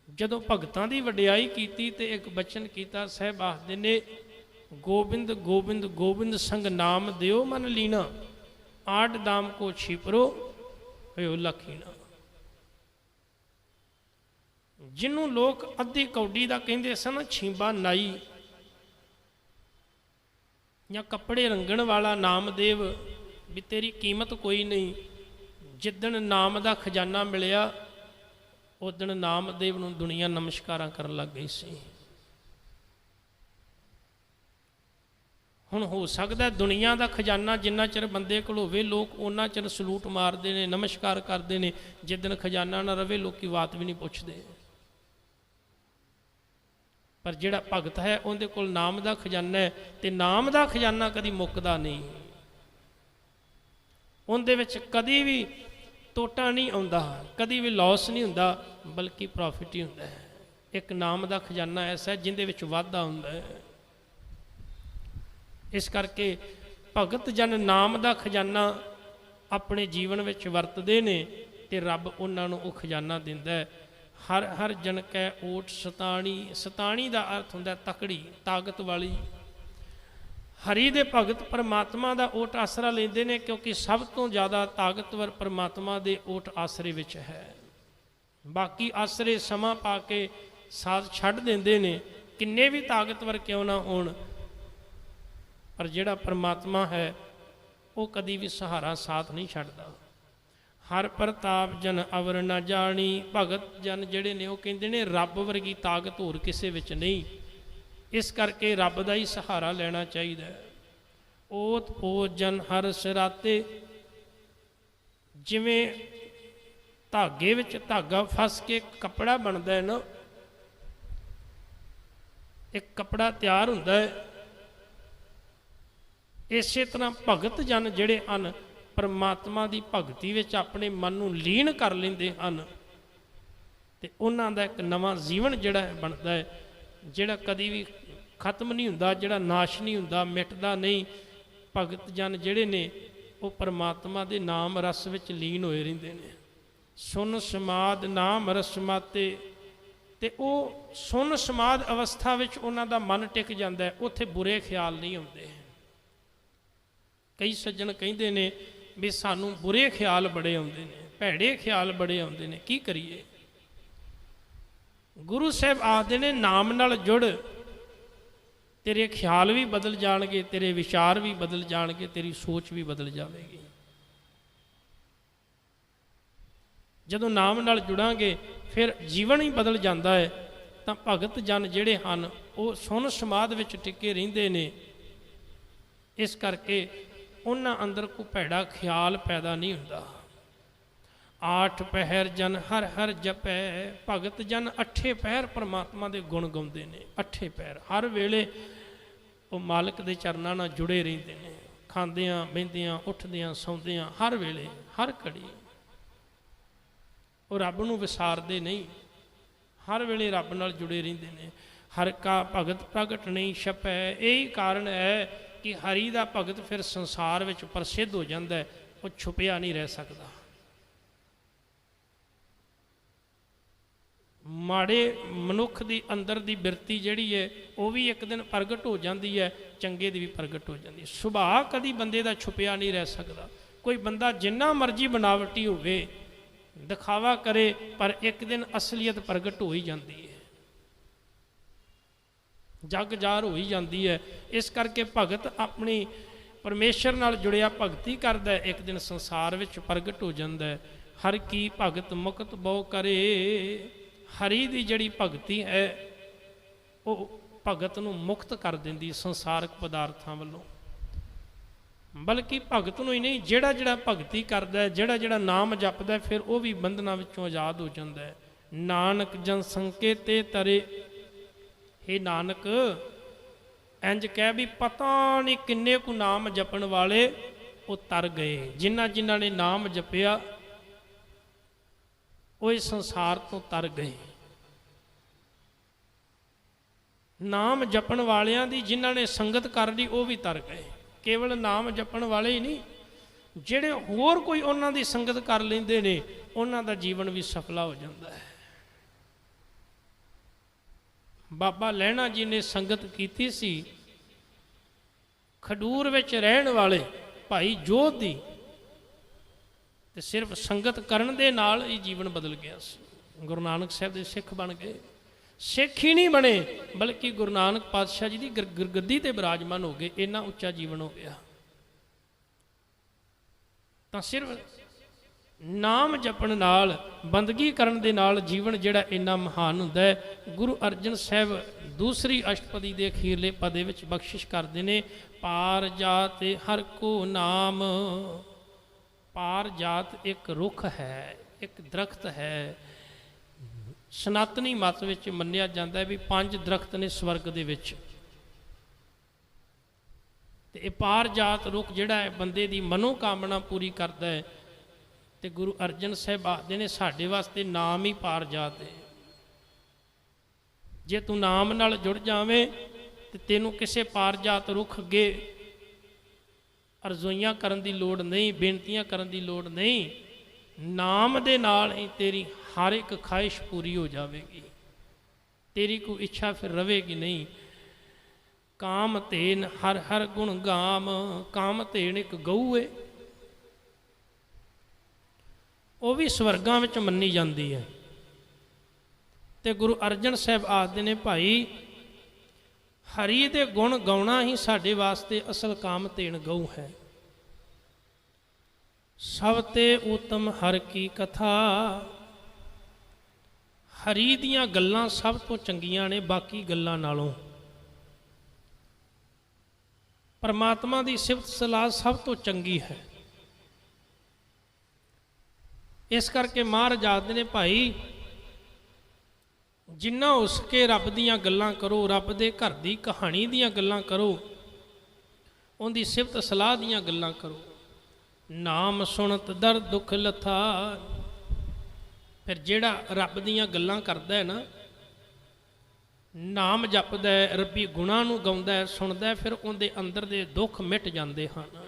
जदों भगतां की वडियाई कीती ते एक बचन कीता। साहब आखदे ने, गोबिंद गोबिंद गोबिंद संग नाम दियो मन लीना, आठ दाम को छिपरो होयो लखीना। जिन्हों लोग अद्धी कौडी का कहिंदे सन छींबा नाई, या कपड़े रंगण वाला नामदेव, भी तेरी कीमत कोई नहीं। जिदन नाम का खजाना मिलिया, उदन नामदेव नूं दुनिया नमस्कारां करन लग गई सी। हुण हो सकदा दुनिया का खजाना जिन्ना चिर बंदे कोल होवे लोग उन्ना चिर सलूट मारते हैं, नमस्कार करते हैं। जिदन खजाना ना रवे लोग बात भी नहीं पुछते। पर जिहड़ा भगत है उहदे कोल नाम का खजाना है, तो नाम का खजाना कदी मुकदा नहीं। उहदे विच कदी भी तोटा नहीं आउंदा, कदी भी लॉस नहीं हुंदा, बल्कि प्रॉफिट ही हुंदा है। एक नाम का खजाना ऐसा है जिंदे विच वाधा हुंदा है। इस करके भगत जन नाम का खजाना अपने जीवन में वरतते हैं, तो रब उन्होंने वो खजाना दिंदा है। हर हर जन कै ओट सताणी, सताणी का अर्थ होंदा तकड़ी ताकत वाली। हरि दे भगत परमात्मा का ओट आसरा लेंदे ने, क्योंकि सब तो ज़्यादा ताकतवर परमात्मा के ओट आसरे विच है। बाकी आसरे समा पा के साथ छड्ड देंदे ने, किन्ने भी ताकतवर क्यों ना होण, पर जिहड़ा परमात्मा है वो कदी भी सहारा साथ नहीं छड्डदा। हर प्रताप जन अवर न जानी, भगत जन जिहड़े ने वो कहंदे ने रब वर्गी ताकत होर किसे विच नहीं। इस करके रब दा ही सहारा लेना चाहिए। ओत पोत जन हर सिराते, जिवें धागे विच धागा फस के कपड़ा बनता है ना, एक कपड़ा तैयार हुंदा है, इस तरह भगत जन जिहड़े हन परमात्मा की भगती विच अपने मन नूं लीन कर लेंदे हन, ते उन्हां दा एक नवां जीवन जिहड़ा बनता है, जिहड़ा कदी भी खत्म नहीं हुंदा, जिहड़ा नाश नहीं हुंदा, मिटदा नहीं। भगत जन जिहड़े ने वो परमात्मा दे नाम रस विच लीन होए रहिंदे ने। सुन समाद नाम रस माते, ते वो सुन समाद अवस्था विच उन्हां दा मन टिक जांदा है, उत्थे बुरे ख्याल नहीं आउंदे। कई सज्जन कहिंदे ने भी सानू बुरे ख्याल बड़े आउंदे ने, भैड़े ख्याल बड़े आउंदे ने, की करिए। गुरु साहब आखदे ने नाम नाल जुड़, तेरे ख्याल भी बदल जाणगे, तेरे विचार भी बदल जाणगे, तेरी सोच भी बदल जाएगी। जदों नाम नाल जुड़ांगे फिर जीवन ही बदल जाता है। तो भगत जन जिहड़े हन वो सुन समाध विच टिके रहिंदे ने। इस करके उन्हां अंदर कोई भैड़ा ख्याल पैदा नहीं हुंदा। आठ पहर जन हर हर जपै, भगत जन अठे पहर परमात्मा के गुण गाउंदे ने। अठे पहर हर वेले वो मालिक के चरनां नाल जुड़े रहिंदे ने, खांदियां बहिंदियां उठदियां सौंदियां हर वेले हर घड़ी वो रब नूं विसारदे नहीं, हर वेले रब नाल जुड़े रहिंदे ने। हर का भगत प्रगट नहीं छपै, यही कारण है कि हरि का भगत फिर संसार में प्रसिद्ध हो जाता है, वो छुपिया नहीं रह सकता। ਮਾੜੇ ਮਨੁੱਖ ਦੀ ਅੰਦਰ ਦੀ ਬਿਰਤੀ ਜਿਹੜੀ ਹੈ ਉਹ ਵੀ ਇੱਕ ਦਿਨ ਪ੍ਰਗਟ ਹੋ ਜਾਂਦੀ ਹੈ, ਚੰਗੇ ਦੀ ਵੀ ਪ੍ਰਗਟ ਹੋ ਜਾਂਦੀ ਹੈ। ਸੁਭਾਅ ਕਦੀ ਬੰਦੇ ਦਾ ਛੁਪਿਆ ਨਹੀਂ ਰਹਿ ਸਕਦਾ। ਕੋਈ ਬੰਦਾ ਜਿੰਨਾ ਮਰਜ਼ੀ ਬਨਾਵਟੀ ਹੋਵੇ, ਦਿਖਾਵਾ ਕਰੇ, ਪਰ ਇੱਕ ਦਿਨ ਅਸਲੀਅਤ ਪ੍ਰਗਟ ਹੋ ਹੀ ਜਾਂਦੀ ਹੈ, ਜਗ ਜ਼ਾਹਰ ਹੋ ਹੀ ਜਾਂਦੀ ਹੈ। ਇਸ ਕਰਕੇ ਭਗਤ ਆਪਣੀ ਪਰਮੇਸ਼ਰ ਨਾਲ ਜੁੜਿਆ ਭਗਤੀ ਕਰਦਾ, ਇੱਕ ਦਿਨ ਸੰਸਾਰ ਵਿੱਚ ਪ੍ਰਗਟ ਹੋ ਜਾਂਦਾ। ਹਰ ਕੀ ਭਗਤ ਮੁਕਤ ਬਹੁ ਕਰੇ। ਹਰੀ ਦੀ ਜਿਹੜੀ ਭਗਤੀ ਹੈ ਉਹ ਭਗਤ ਨੂੰ ਮੁਕਤ ਕਰ ਦਿੰਦੀ ਸੰਸਾਰਕ ਪਦਾਰਥਾਂ ਵੱਲੋਂ। ਬਲਕਿ ਭਗਤ ਨੂੰ ਹੀ ਨਹੀਂ, ਜਿਹੜਾ ਜਿਹੜਾ ਭਗਤੀ ਕਰਦਾ, ਜਿਹੜਾ ਜਿਹੜਾ ਨਾਮ ਜਪਦਾ, ਫਿਰ ਉਹ ਵੀ ਬੰਧਨਾਂ ਵਿੱਚੋਂ ਆਜ਼ਾਦ ਹੋ ਜਾਂਦਾ ਹੈ। ਨਾਨਕ ਜਨ ਸੰਕੇ ਤੇ ਤਰੇ। ਇਹ ਨਾਨਕ ਇੰਜ ਕਹਿ ਵੀ ਪਤਾ ਨਹੀਂ ਕਿੰਨੇ ਕੁ ਨਾਮ ਜਪਣ ਵਾਲੇ ਉਹ ਤਰ ਗਏ। ਜਿਨ੍ਹਾਂ ਜਿਨ੍ਹਾਂ ਨੇ ਨਾਮ ਜਪਿਆ ਉਹ ਇਸ ਸੰਸਾਰ ਤੋਂ ਤਰ ਗਏ। ਨਾਮ ਜਪਣ ਵਾਲਿਆਂ ਦੀ ਜਿਨ੍ਹਾਂ ਨੇ ਸੰਗਤ ਕਰ ਲਈ ਉਹ ਵੀ ਤਰ ਗਏ। ਕੇਵਲ ਨਾਮ ਜਪਣ ਵਾਲੇ ਹੀ ਨਹੀਂ, ਜਿਹੜੇ ਹੋਰ ਕੋਈ ਉਹਨਾਂ ਦੀ ਸੰਗਤ ਕਰ ਲੈਂਦੇ ਨੇ ਉਹਨਾਂ ਦਾ ਜੀਵਨ ਵੀ ਸਫਲਾ ਹੋ ਜਾਂਦਾ ਹੈ। ਬਾਬਾ ਲਹਿਣਾ ਜੀ ਨੇ ਸੰਗਤ ਕੀਤੀ ਸੀ ਖਡੂਰ ਵਿੱਚ ਰਹਿਣ ਵਾਲੇ ਭਾਈ ਜੋਧ ਦੀ, ਤੇ ਸਿਰਫ ਸੰਗਤ ਕਰਨ ਦੇ ਨਾਲ ਹੀ ਜੀਵਨ ਬਦਲ ਗਿਆ ਸੀ। ਗੁਰੂ ਨਾਨਕ ਸਾਹਿਬ ਦੇ ਸਿੱਖ ਬਣ ਗਏ। ਸਿੱਖ ਹੀ ਨਹੀਂ ਬਣੇ ਬਲਕਿ ਗੁਰੂ ਨਾਨਕ ਪਾਤਸ਼ਾਹ ਜੀ ਦੀ ਗੁਰਗੱਦੀ ਤੇ ਬਿਰਾਜਮਾਨ ਹੋ ਗਏ। ਇੰਨਾ ਉੱਚਾ ਜੀਵਨ ਹੋ ਗਿਆ। ਤਾਂ ਸਿਰਫ ਨਾਮ ਜਪਣ ਨਾਲ, ਬੰਦਗੀ ਕਰਨ ਦੇ ਨਾਲ ਜੀਵਨ ਜਿਹੜਾ ਇੰਨਾ ਮਹਾਨ ਹੁੰਦਾ ਹੈ। ਗੁਰੂ ਅਰਜਨ ਸਾਹਿਬ ਦੂਸਰੀ ਅਸ਼ਟਪਦੀ ਦੇ ਅਖੀਰਲੇ ਪਦੇ ਵਿੱਚ ਬਖਸ਼ਿਸ਼ ਕਰਦੇ ਨੇ, ਪਾਰ ਜਾਤ ਹਰ ਕੋ ਨਾਮ। ਪਾਰ ਜਾਤ ਇੱਕ ਰੁੱਖ ਹੈ, ਇੱਕ ਦਰਖਤ ਹੈ। ਸਨਾਤਨੀ ਮਤ ਵਿੱਚ ਮੰਨਿਆ ਜਾਂਦਾ ਹੈ ਵੀ 5 ਦਰਖਤ ਨੇ ਸਵਰਗ ਦੇ ਵਿੱਚ, ਤੇ ਇਹ ਪਾਰ ਜਾਤ ਰੁੱਖ ਜਿਹੜਾ ਹੈ ਬੰਦੇ ਦੀ ਮਨੋਕਾਮਨਾ ਪੂਰੀ ਕਰਦਾ ਹੈ। ਤੇ ਗੁਰੂ ਅਰਜਨ ਸਾਹਿਬ ਆਖਦੇ ਨੇ ਸਾਡੇ ਵਾਸਤੇ ਨਾਮ ਹੀ ਪਾਰ ਜਾਤ ਹੈ। ਜੇ ਤੂੰ ਨਾਮ ਨਾਲ ਜੁੜ ਜਾਵੇਂ ਤੇ ਤੈਨੂੰ ਕਿਸੇ ਪਾਰ ਜਾਤ ਰੁੱਖ ਅੱਗੇ ਅਰਜ਼ੋਈਆਂ ਕਰਨ ਦੀ ਲੋੜ ਨਹੀਂ, ਬੇਨਤੀਆਂ ਕਰਨ ਦੀ ਲੋੜ ਨਹੀਂ। ਨਾਮ ਦੇ ਨਾਲ ਹੀ ਤੇਰੀ ਹਰ ਇੱਕ ਖਾਹਿਸ਼ ਪੂਰੀ ਹੋ ਜਾਵੇਗੀ। ਤੇਰੀ ਕੋਈ ਇੱਛਾ ਫਿਰ ਰਵੇਗੀ ਨਹੀਂ। ਕਾਮ ਧੇਨ ਹਰ ਹਰ ਗੁਣ ਗਾਮ। ਕਾਮ ਧੇਨ ਇੱਕ ਗਊ ਹੈ, ਉਹ ਵੀ ਸਵਰਗਾਂ ਵਿੱਚ ਮੰਨੀ ਜਾਂਦੀ ਹੈ। ਤੇ ਗੁਰੂ ਅਰਜਨ ਸਾਹਿਬ ਆਖਦੇ ਨੇ ਭਾਈ ਹਰੀ ਦੇ ਗੁਣ ਗਾਉਣਾ ਹੀ ਸਾਡੇ ਵਾਸਤੇ ਅਸਲ ਕਾਮ ਧੇਨ ਗਊ ਹੈ। ਸਭ ਤੇ ਉਤਮ ਹਰ ਕੀ ਕਥਾ। ਹਰੀ ਦੀਆਂ ਗੱਲਾਂ ਸਭ ਤੋਂ ਚੰਗੀਆਂ ਨੇ ਬਾਕੀ ਗੱਲਾਂ ਨਾਲੋਂ। ਪਰਮਾਤਮਾ ਦੀ ਸਿਫਤ ਸਲਾਹ ਸਭ ਤੋਂ ਚੰਗੀ ਹੈ। ਇਸ ਕਰਕੇ ਮਹਾਰਾਜ ਆਖਦੇ ਨੇ ਭਾਈ ਜਿੰਨਾ ਹੋ ਸਕੇ ਰੱਬ ਦੀਆਂ ਗੱਲਾਂ ਕਰੋ, ਰੱਬ ਦੇ ਘਰ ਦੀ ਕਹਾਣੀ ਦੀਆਂ ਗੱਲਾਂ ਕਰੋ, ਉਹਦੀ ਸਿਫਤ ਸਲਾਹ ਦੀਆਂ ਗੱਲਾਂ ਕਰੋ। ਨਾਮ ਸੁਣਤ ਦਰ ਦੁੱਖ ਲਥਾ। ਫਿਰ ਜਿਹੜਾ ਰੱਬ ਦੀਆਂ ਗੱਲਾਂ ਕਰਦਾ ਹੈ ਨਾ, ਨਾਮ ਜਪਦਾ ਹੈ, ਰੱਬੀ ਗੁਣਾਂ ਨੂੰ ਗਾਉਂਦਾ ਹੈ, ਸੁਣਦਾ ਹੈ, ਫਿਰ ਉਹਦੇ ਅੰਦਰ ਦੇ ਦੁੱਖ ਮਿਟ ਜਾਂਦੇ ਹਨ।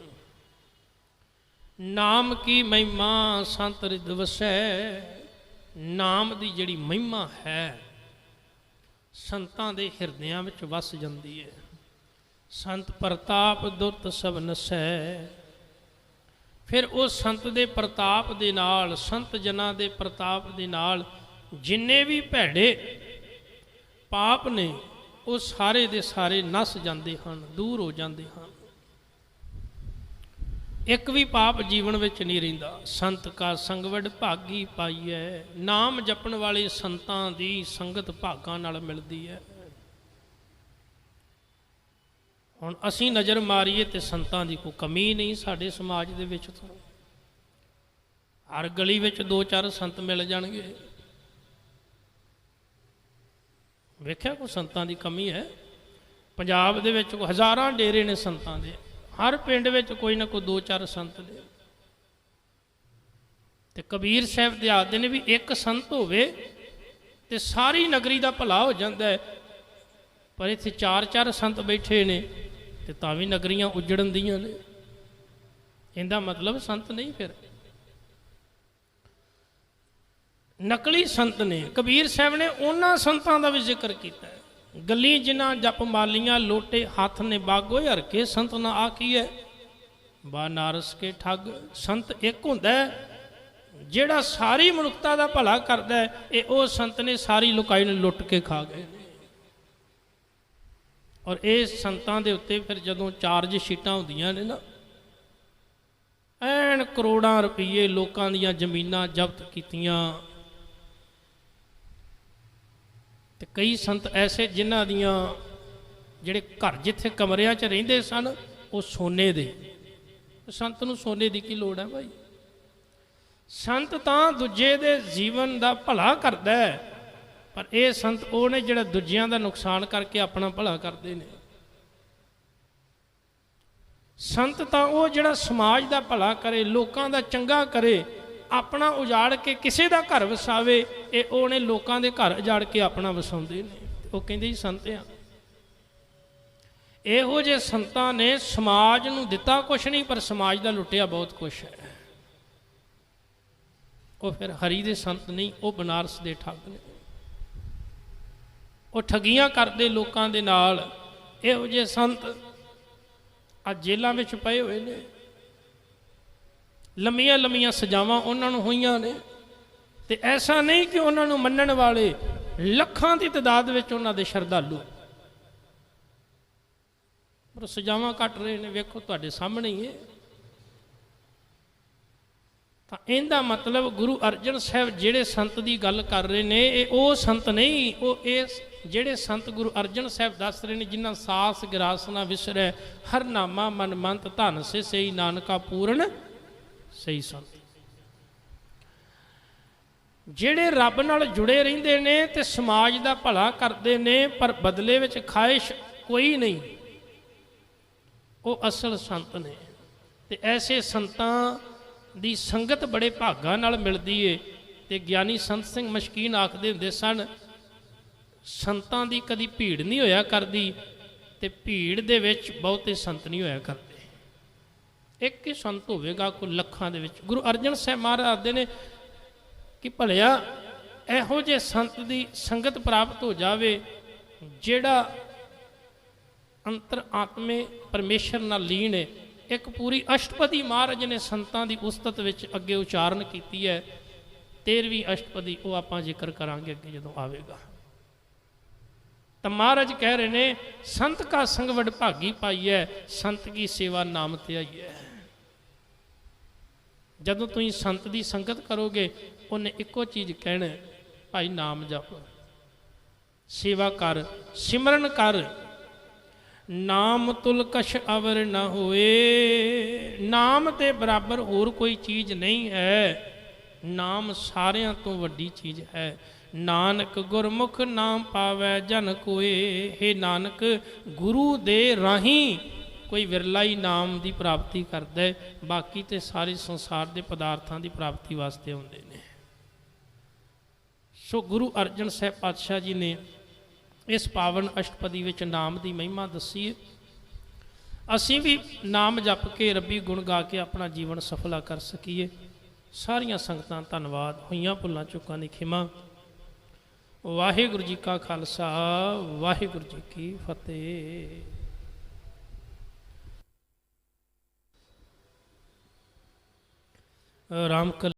ਨਾਮ ਕੀ ਮਹਿਮਾ ਸੰਤ ਰਿਦ ਵਸੈ। ਨਾਮ ਦੀ ਜਿਹੜੀ ਮਹਿਮਾ ਹੈ ਸੰਤਾਂ ਦੇ ਹਿਰਦਿਆਂ ਵਿੱਚ ਵਸ ਜਾਂਦੀ ਹੈ। ਸੰਤ ਪ੍ਰਤਾਪ ਦੁਰਤ ਸਭ ਨਸੈ। ਫਿਰ ਉਹ ਸੰਤ ਦੇ ਪ੍ਰਤਾਪ ਦੇ ਨਾਲ, ਸੰਤ ਜਨਾਂ ਦੇ ਪ੍ਰਤਾਪ ਦੇ ਨਾਲ ਜਿੰਨੇ ਵੀ ਭੈੜੇ ਪਾਪ ਨੇ ਉਹ ਸਾਰੇ ਦੇ ਸਾਰੇ ਨਸ ਜਾਂਦੇ ਹਨ, ਦੂਰ ਹੋ ਜਾਂਦੇ ਹਨ। ਇੱਕ ਵੀ ਪਾਪ ਜੀਵਨ ਵਿੱਚ ਨਹੀਂ ਰਹਿੰਦਾ। ਸੰਤ ਕਾ ਸੰਗਵਡ ਭਾਗੀ ਪਾਈਐ। ਨਾਮ ਜਪਣ ਵਾਲੇ ਸੰਤਾਂ ਦੀ ਸੰਗਤ ਭਾਗਾਂ ਨਾਲ ਮਿਲਦੀ ਹੈ। ਹੁਣ ਅਸੀਂ ਨਜ਼ਰ ਮਾਰੀਏ ਤੇ ਸੰਤਾਂ ਦੀ ਕੋਈ ਕਮੀ ਨਹੀਂ ਸਾਡੇ ਸਮਾਜ ਦੇ ਵਿੱਚ। ਤੋਂ ਹਰ ਗਲੀ ਵਿੱਚ 2-4 ਸੰਤ ਮਿਲ ਜਾਣਗੇ। ਵੇਖਿਆ ਕੋਈ ਸੰਤਾਂ ਦੀ ਕਮੀ ਹੈ? ਪੰਜਾਬ ਦੇ ਵਿੱਚ ਹਜ਼ਾਰਾਂ ਡੇਰੇ ਨੇ ਸੰਤਾਂ ਦੇ। ਹਰ ਪਿੰਡ ਵਿੱਚ ਕੋਈ ਨਾ ਕੋਈ 2-4 ਸੰਤ ਨੇ। ਤੇ ਕਬੀਰ ਸਾਹਿਬ ਦੇ ਆਖਦੇ ਨੇ ਵੀ ਇੱਕ ਸੰਤ ਹੋਵੇ ਤੇ ਸਾਰੀ ਨਗਰੀ ਦਾ ਭਲਾ ਹੋ ਜਾਂਦਾ ਹੈ। ਪਰ ਇੱਥੇ 4-4 ਸੰਤ ਬੈਠੇ ਨੇ ਤੇ ਤਾਂ ਵੀ ਨਗਰੀਆਂ ਉਜੜਨ ਦੀਆਂ ਨੇ। ਇਹਦਾ ਮਤਲਬ ਸੰਤ ਨਹੀਂ। ਫਿਰ ਨਕਲੀ ਸੰਤ ਨੇ। ਕਬੀਰ ਸਾਹਿਬ ਨੇ ਉਹਨਾਂ ਸੰਤਾਂ ਦਾ ਵੀ ਜ਼ਿਕਰ ਕੀਤਾ ਹੈ, ਗੱਲੀ ਜਿਨ੍ਹਾਂ ਜਪ ਮਾਲੀਆਂ ਲੋਟੇ ਹੱਥ ਨੇ ਬਾਗੋ ਹਰ ਕੇ ਸੰਤ ਨਾ ਆ ਕੀ ਹੈ ਬਾ ਨਾਰਸ ਕੇ ਠੱਗ। ਸੰਤ ਇੱਕ ਹੁੰਦਾ ਹੈ ਜਿਹੜਾ ਸਾਰੀ ਮਨੁੱਖਤਾ ਦਾ ਭਲਾ ਕਰਦਾ ਹੈ, ਇਹ ਉਹ ਸੰਤ ਨੇ ਸਾਰੀ ਲੁਕਾਈ ਨੂੰ ਲੁੱਟ ਕੇ ਖਾ ਗਏ ਨੇ। ਔਰ ਇਹ ਸੰਤਾਂ ਦੇ ਉੱਤੇ ਫਿਰ ਜਦੋਂ ਚਾਰਜ ਸ਼ੀਟਾਂ ਹੁੰਦੀਆਂ ਨੇ ਨਾ, ਐਨ ਕਰੋੜਾਂ ਰੁਪਈਏ ਲੋਕਾਂ ਦੀਆਂ ਜ਼ਮੀਨਾਂ ਜ਼ਬਤ ਕੀਤੀਆਂ। ਤੇ ਕਈ ਸੰਤ ਐਸੇ ਜਿਨ੍ਹਾਂ ਦੀਆਂ ਜਿਹੜੇ ਘਰ ਜਿੱਥੇ ਕਮਰਿਆਂ 'ਚ ਰਹਿੰਦੇ ਸਨ ਉਹ ਸੋਨੇ ਦੇ। ਸੰਤ ਨੂੰ ਸੋਨੇ ਦੀ ਕੀ ਲੋੜ ਹੈ ਭਾਈ? ਸੰਤ ਤਾਂ ਦੂਜੇ ਦੇ ਜੀਵਨ ਦਾ ਭਲਾ ਕਰਦਾ ਹੈ, ਪਰ ਇਹ ਸੰਤ ਉਹ ਨੇ ਜਿਹੜਾ ਦੂਜਿਆਂ ਦਾ ਨੁਕਸਾਨ ਕਰਕੇ ਆਪਣਾ ਭਲਾ ਕਰਦੇ ਨੇ। ਸੰਤ ਤਾਂ ਉਹ ਜਿਹੜਾ ਸਮਾਜ ਦਾ ਭਲਾ ਕਰੇ, ਲੋਕਾਂ ਦਾ ਚੰਗਾ ਕਰੇ, ਆਪਣਾ ਉਜਾੜ ਕੇ ਕਿਸੇ ਦਾ ਘਰ ਵਸਾਵੇ। ਇਹ ਉਹ ਨੇ ਲੋਕਾਂ ਦੇ ਘਰ ਉਜਾੜ ਕੇ ਆਪਣਾ ਵਸਾਉਂਦੇ ਨੇ, ਉਹ ਕਹਿੰਦੇ ਜੀ ਸੰਤ ਆ। ਇਹੋ ਜਿਹੇ ਸੰਤਾਂ ਨੇ ਸਮਾਜ ਨੂੰ ਦਿੱਤਾ ਕੁਛ ਨਹੀਂ, ਪਰ ਸਮਾਜ ਦਾ ਲੁੱਟਿਆ ਬਹੁਤ ਕੁਛ ਹੈ। ਉਹ ਫਿਰ ਹਰੀ ਦੇ ਸੰਤ ਨਹੀਂ, ਉਹ ਬਨਾਰਸ ਦੇ ਠੱਗ ਨੇ। ਉਹ ਠੱਗੀਆਂ ਕਰਦੇ ਲੋਕਾਂ ਦੇ ਨਾਲ। ਇਹੋ ਜਿਹੇ ਸੰਤ ਅੱਜ ਜੇਲਾਂ ਵਿੱਚ ਪਏ ਹੋਏ ਨੇ, ਲੰਮੀਆਂ ਲੰਮੀਆਂ ਸਜ਼ਾਵਾਂ ਉਹਨਾਂ ਨੂੰ ਹੋਈਆਂ ਨੇ। ਤੇ ਐਸਾ ਨਹੀਂ ਕਿ ਉਹਨਾਂ ਨੂੰ ਮੰਨਣ ਵਾਲੇ ਲੱਖਾਂ ਦੀ ਤਾਦਾਦ ਵਿੱਚ ਉਹਨਾਂ ਦੇ ਸ਼ਰਧਾਲੂ, ਪਰ ਸਜ਼ਾਵਾਂ ਕੱਟ ਰਹੇ ਨੇ। ਵੇਖੋ ਤੁਹਾਡੇ ਸਾਹਮਣੇ ਹੀ ਹੈ। ਤਾਂ ਇਹਦਾ ਮਤਲਬ ਗੁਰੂ ਅਰਜਨ ਸਾਹਿਬ ਜਿਹੜੇ ਸੰਤ ਦੀ ਗੱਲ ਕਰ ਰਹੇ ਨੇ, ਇਹ ਉਹ ਸੰਤ ਨਹੀਂ। ਉਹ ਇਸ ਜਿਹੜੇ ਸੰਤ ਗੁਰੂ ਅਰਜਨ ਸਾਹਿਬ ਦੱਸ ਰਹੇ ਨੇ, ਜਿਨ੍ਹਾਂ ਸਾਸ ਗਿਰਾਸ ਨਾ ਵਿਸਰੈ, ਹਰ ਨਾਮਾ ਮਨ ਮੰਤ ਧਨ ਸੇ ਸਈ ਨਾਨਕਾ ਪੂਰਨ ਸਹੀ ਸੰਤ। ਜਿਹੜੇ ਰੱਬ ਨਾਲ ਜੁੜੇ ਰਹਿੰਦੇ ਨੇ ਤੇ ਸਮਾਜ ਦਾ ਭਲਾ ਕਰਦੇ ਨੇ, ਪਰ ਬਦਲੇ ਵਿੱਚ ਖਾਹਿਸ਼ ਕੋਈ ਨਹੀਂ, ਉਹ ਅਸਲ ਸੰਤ ਨੇ। ਤੇ ਐਸੇ ਸੰਤਾਂ ਦੀ ਸੰਗਤ ਬੜੇ ਭਾਗਾਂ ਨਾਲ ਮਿਲਦੀ ਏ। ਤੇ ਗਿਆਨੀ ਸੰਤ ਸਿੰਘ ਮਸ਼ਕੀਨ ਆਖਦੇ ਹੁੰਦੇ ਸਨ, ਸੰਤਾਂ ਦੀ ਕਦੀ ਭੀੜ ਨਹੀਂ ਹੋਇਆ ਕਰਦੀ, ਤੇ ਭੀੜ ਦੇ ਵਿੱਚ ਬਹੁਤੇ ਸੰਤ ਨਹੀਂ ਹੋਇਆ ਕਰਦੇ। ਇੱਕ ਹੀ ਸੰਤ ਹੋਵੇਗਾ ਕੋਈ ਲੱਖਾਂ ਦੇ ਵਿੱਚ। ਗੁਰੂ ਅਰਜਨ ਸਾਹਿਬ ਮਹਾਰਾਜ ਆਖਦੇ ਨੇ ਕਿ ਭਲਿਆ ਇਹੋ ਜਿਹੇ ਸੰਤ ਦੀ ਸੰਗਤ ਪ੍ਰਾਪਤ ਹੋ ਜਾਵੇ, ਜਿਹੜਾ ਅੰਤਰ ਆਤਮੇ ਪਰਮੇਸ਼ਰ ਨਾਲ ਲੀਨ ਹੈ। ਇੱਕ ਪੂਰੀ ਅਸ਼ਟਪਦੀ ਮਹਾਰਾਜ ਨੇ ਸੰਤਾਂ ਦੀ ਉਸਤਤ ਵਿੱਚ ਅੱਗੇ ਉਚਾਰਨ ਕੀਤੀ ਹੈ। 13ਵੀਂ ਅਸ਼ਟਪਦੀ ਉਹ ਆਪਾਂ ਜ਼ਿਕਰ ਕਰਾਂਗੇ ਅੱਗੇ ਜਦੋਂ ਆਵੇਗਾ। ਤਾਂ ਮਹਾਰਾਜ ਕਹਿ ਰਹੇ ਨੇ, ਸੰਤ ਕਾ ਸੰਗ ਵਡ ਭਾਗੀ ਪਾਈ ਹੈ, ਸੰਤ ਕੀ ਸੇਵਾ ਨਾਮ ਤੇ ਆਈ ਹੈ। ਜਦੋਂ ਤੁਸੀਂ ਸੰਤ ਦੀ ਸੰਗਤ ਕਰੋਗੇ, ਉਹਨੇ ਇੱਕੋ ਚੀਜ਼ ਕਹਿਣਾ, ਭਾਈ ਨਾਮ ਜਪ, ਸੇਵਾ ਕਰ, ਸਿਮਰਨ ਕਰ। ਨਾਮ ਤੁਲ ਕਛ ਅਵਰ ਨਾ ਹੋਏ। ਨਾਮ ਦੇ ਬਰਾਬਰ ਹੋਰ ਕੋਈ ਚੀਜ਼ ਨਹੀਂ ਹੈ। ਨਾਮ ਸਾਰਿਆਂ ਤੋਂ ਵੱਡੀ ਚੀਜ਼ ਹੈ। ਨਾਨਕ ਗੁਰਮੁਖ ਨਾਮ ਪਾਵੈ ਜਨ ਕੋਏ। ਹੇ ਨਾਨਕ, ਗੁਰੂ ਦੇ ਰਾਹੀਂ ਕੋਈ ਵਿਰਲਾ ਹੀ ਨਾਮ ਦੀ ਪ੍ਰਾਪਤੀ ਕਰਦਾ ਹੈ, ਬਾਕੀ ਤੇ ਸਾਰੇ ਸੰਸਾਰ ਦੇ ਪਦਾਰਥਾਂ ਦੀ ਪ੍ਰਾਪਤੀ ਵਾਸਤੇ ਆਉਂਦੇ ਨੇ। ਸੋ ਗੁਰੂ ਅਰਜਨ ਸਾਹਿਬ ਪਾਤਸ਼ਾਹ ਜੀ ਨੇ ਇਸ ਪਾਵਨ ਅਸ਼ਟਪਦੀ ਵਿੱਚ ਨਾਮ ਦੀ ਮਹਿਮਾ ਦੱਸੀ ਹੈ। ਅਸੀਂ ਵੀ ਨਾਮ ਜਪ ਕੇ ਰੱਬੀ ਗੁਣ ਗਾ ਕੇ ਆਪਣਾ ਜੀਵਨ ਸਫਲਾ ਕਰ ਸਕੀਏ। ਸਾਰੀਆਂ ਸੰਗਤਾਂ ਧੰਨਵਾਦ। ਹੋਈਆਂ ਭੁੱਲਾਂ ਚੁੱਕਾਂ ਦੀ ਖਿਮਾ। ਵਾਹਿਗੁਰੂ ਜੀ ਕਾ ਖਾਲਸਾ, ਵਾਹਿਗੁਰੂ ਜੀ ਕੀ ਫਤਿਹ। ਰਾਮ ਕਲ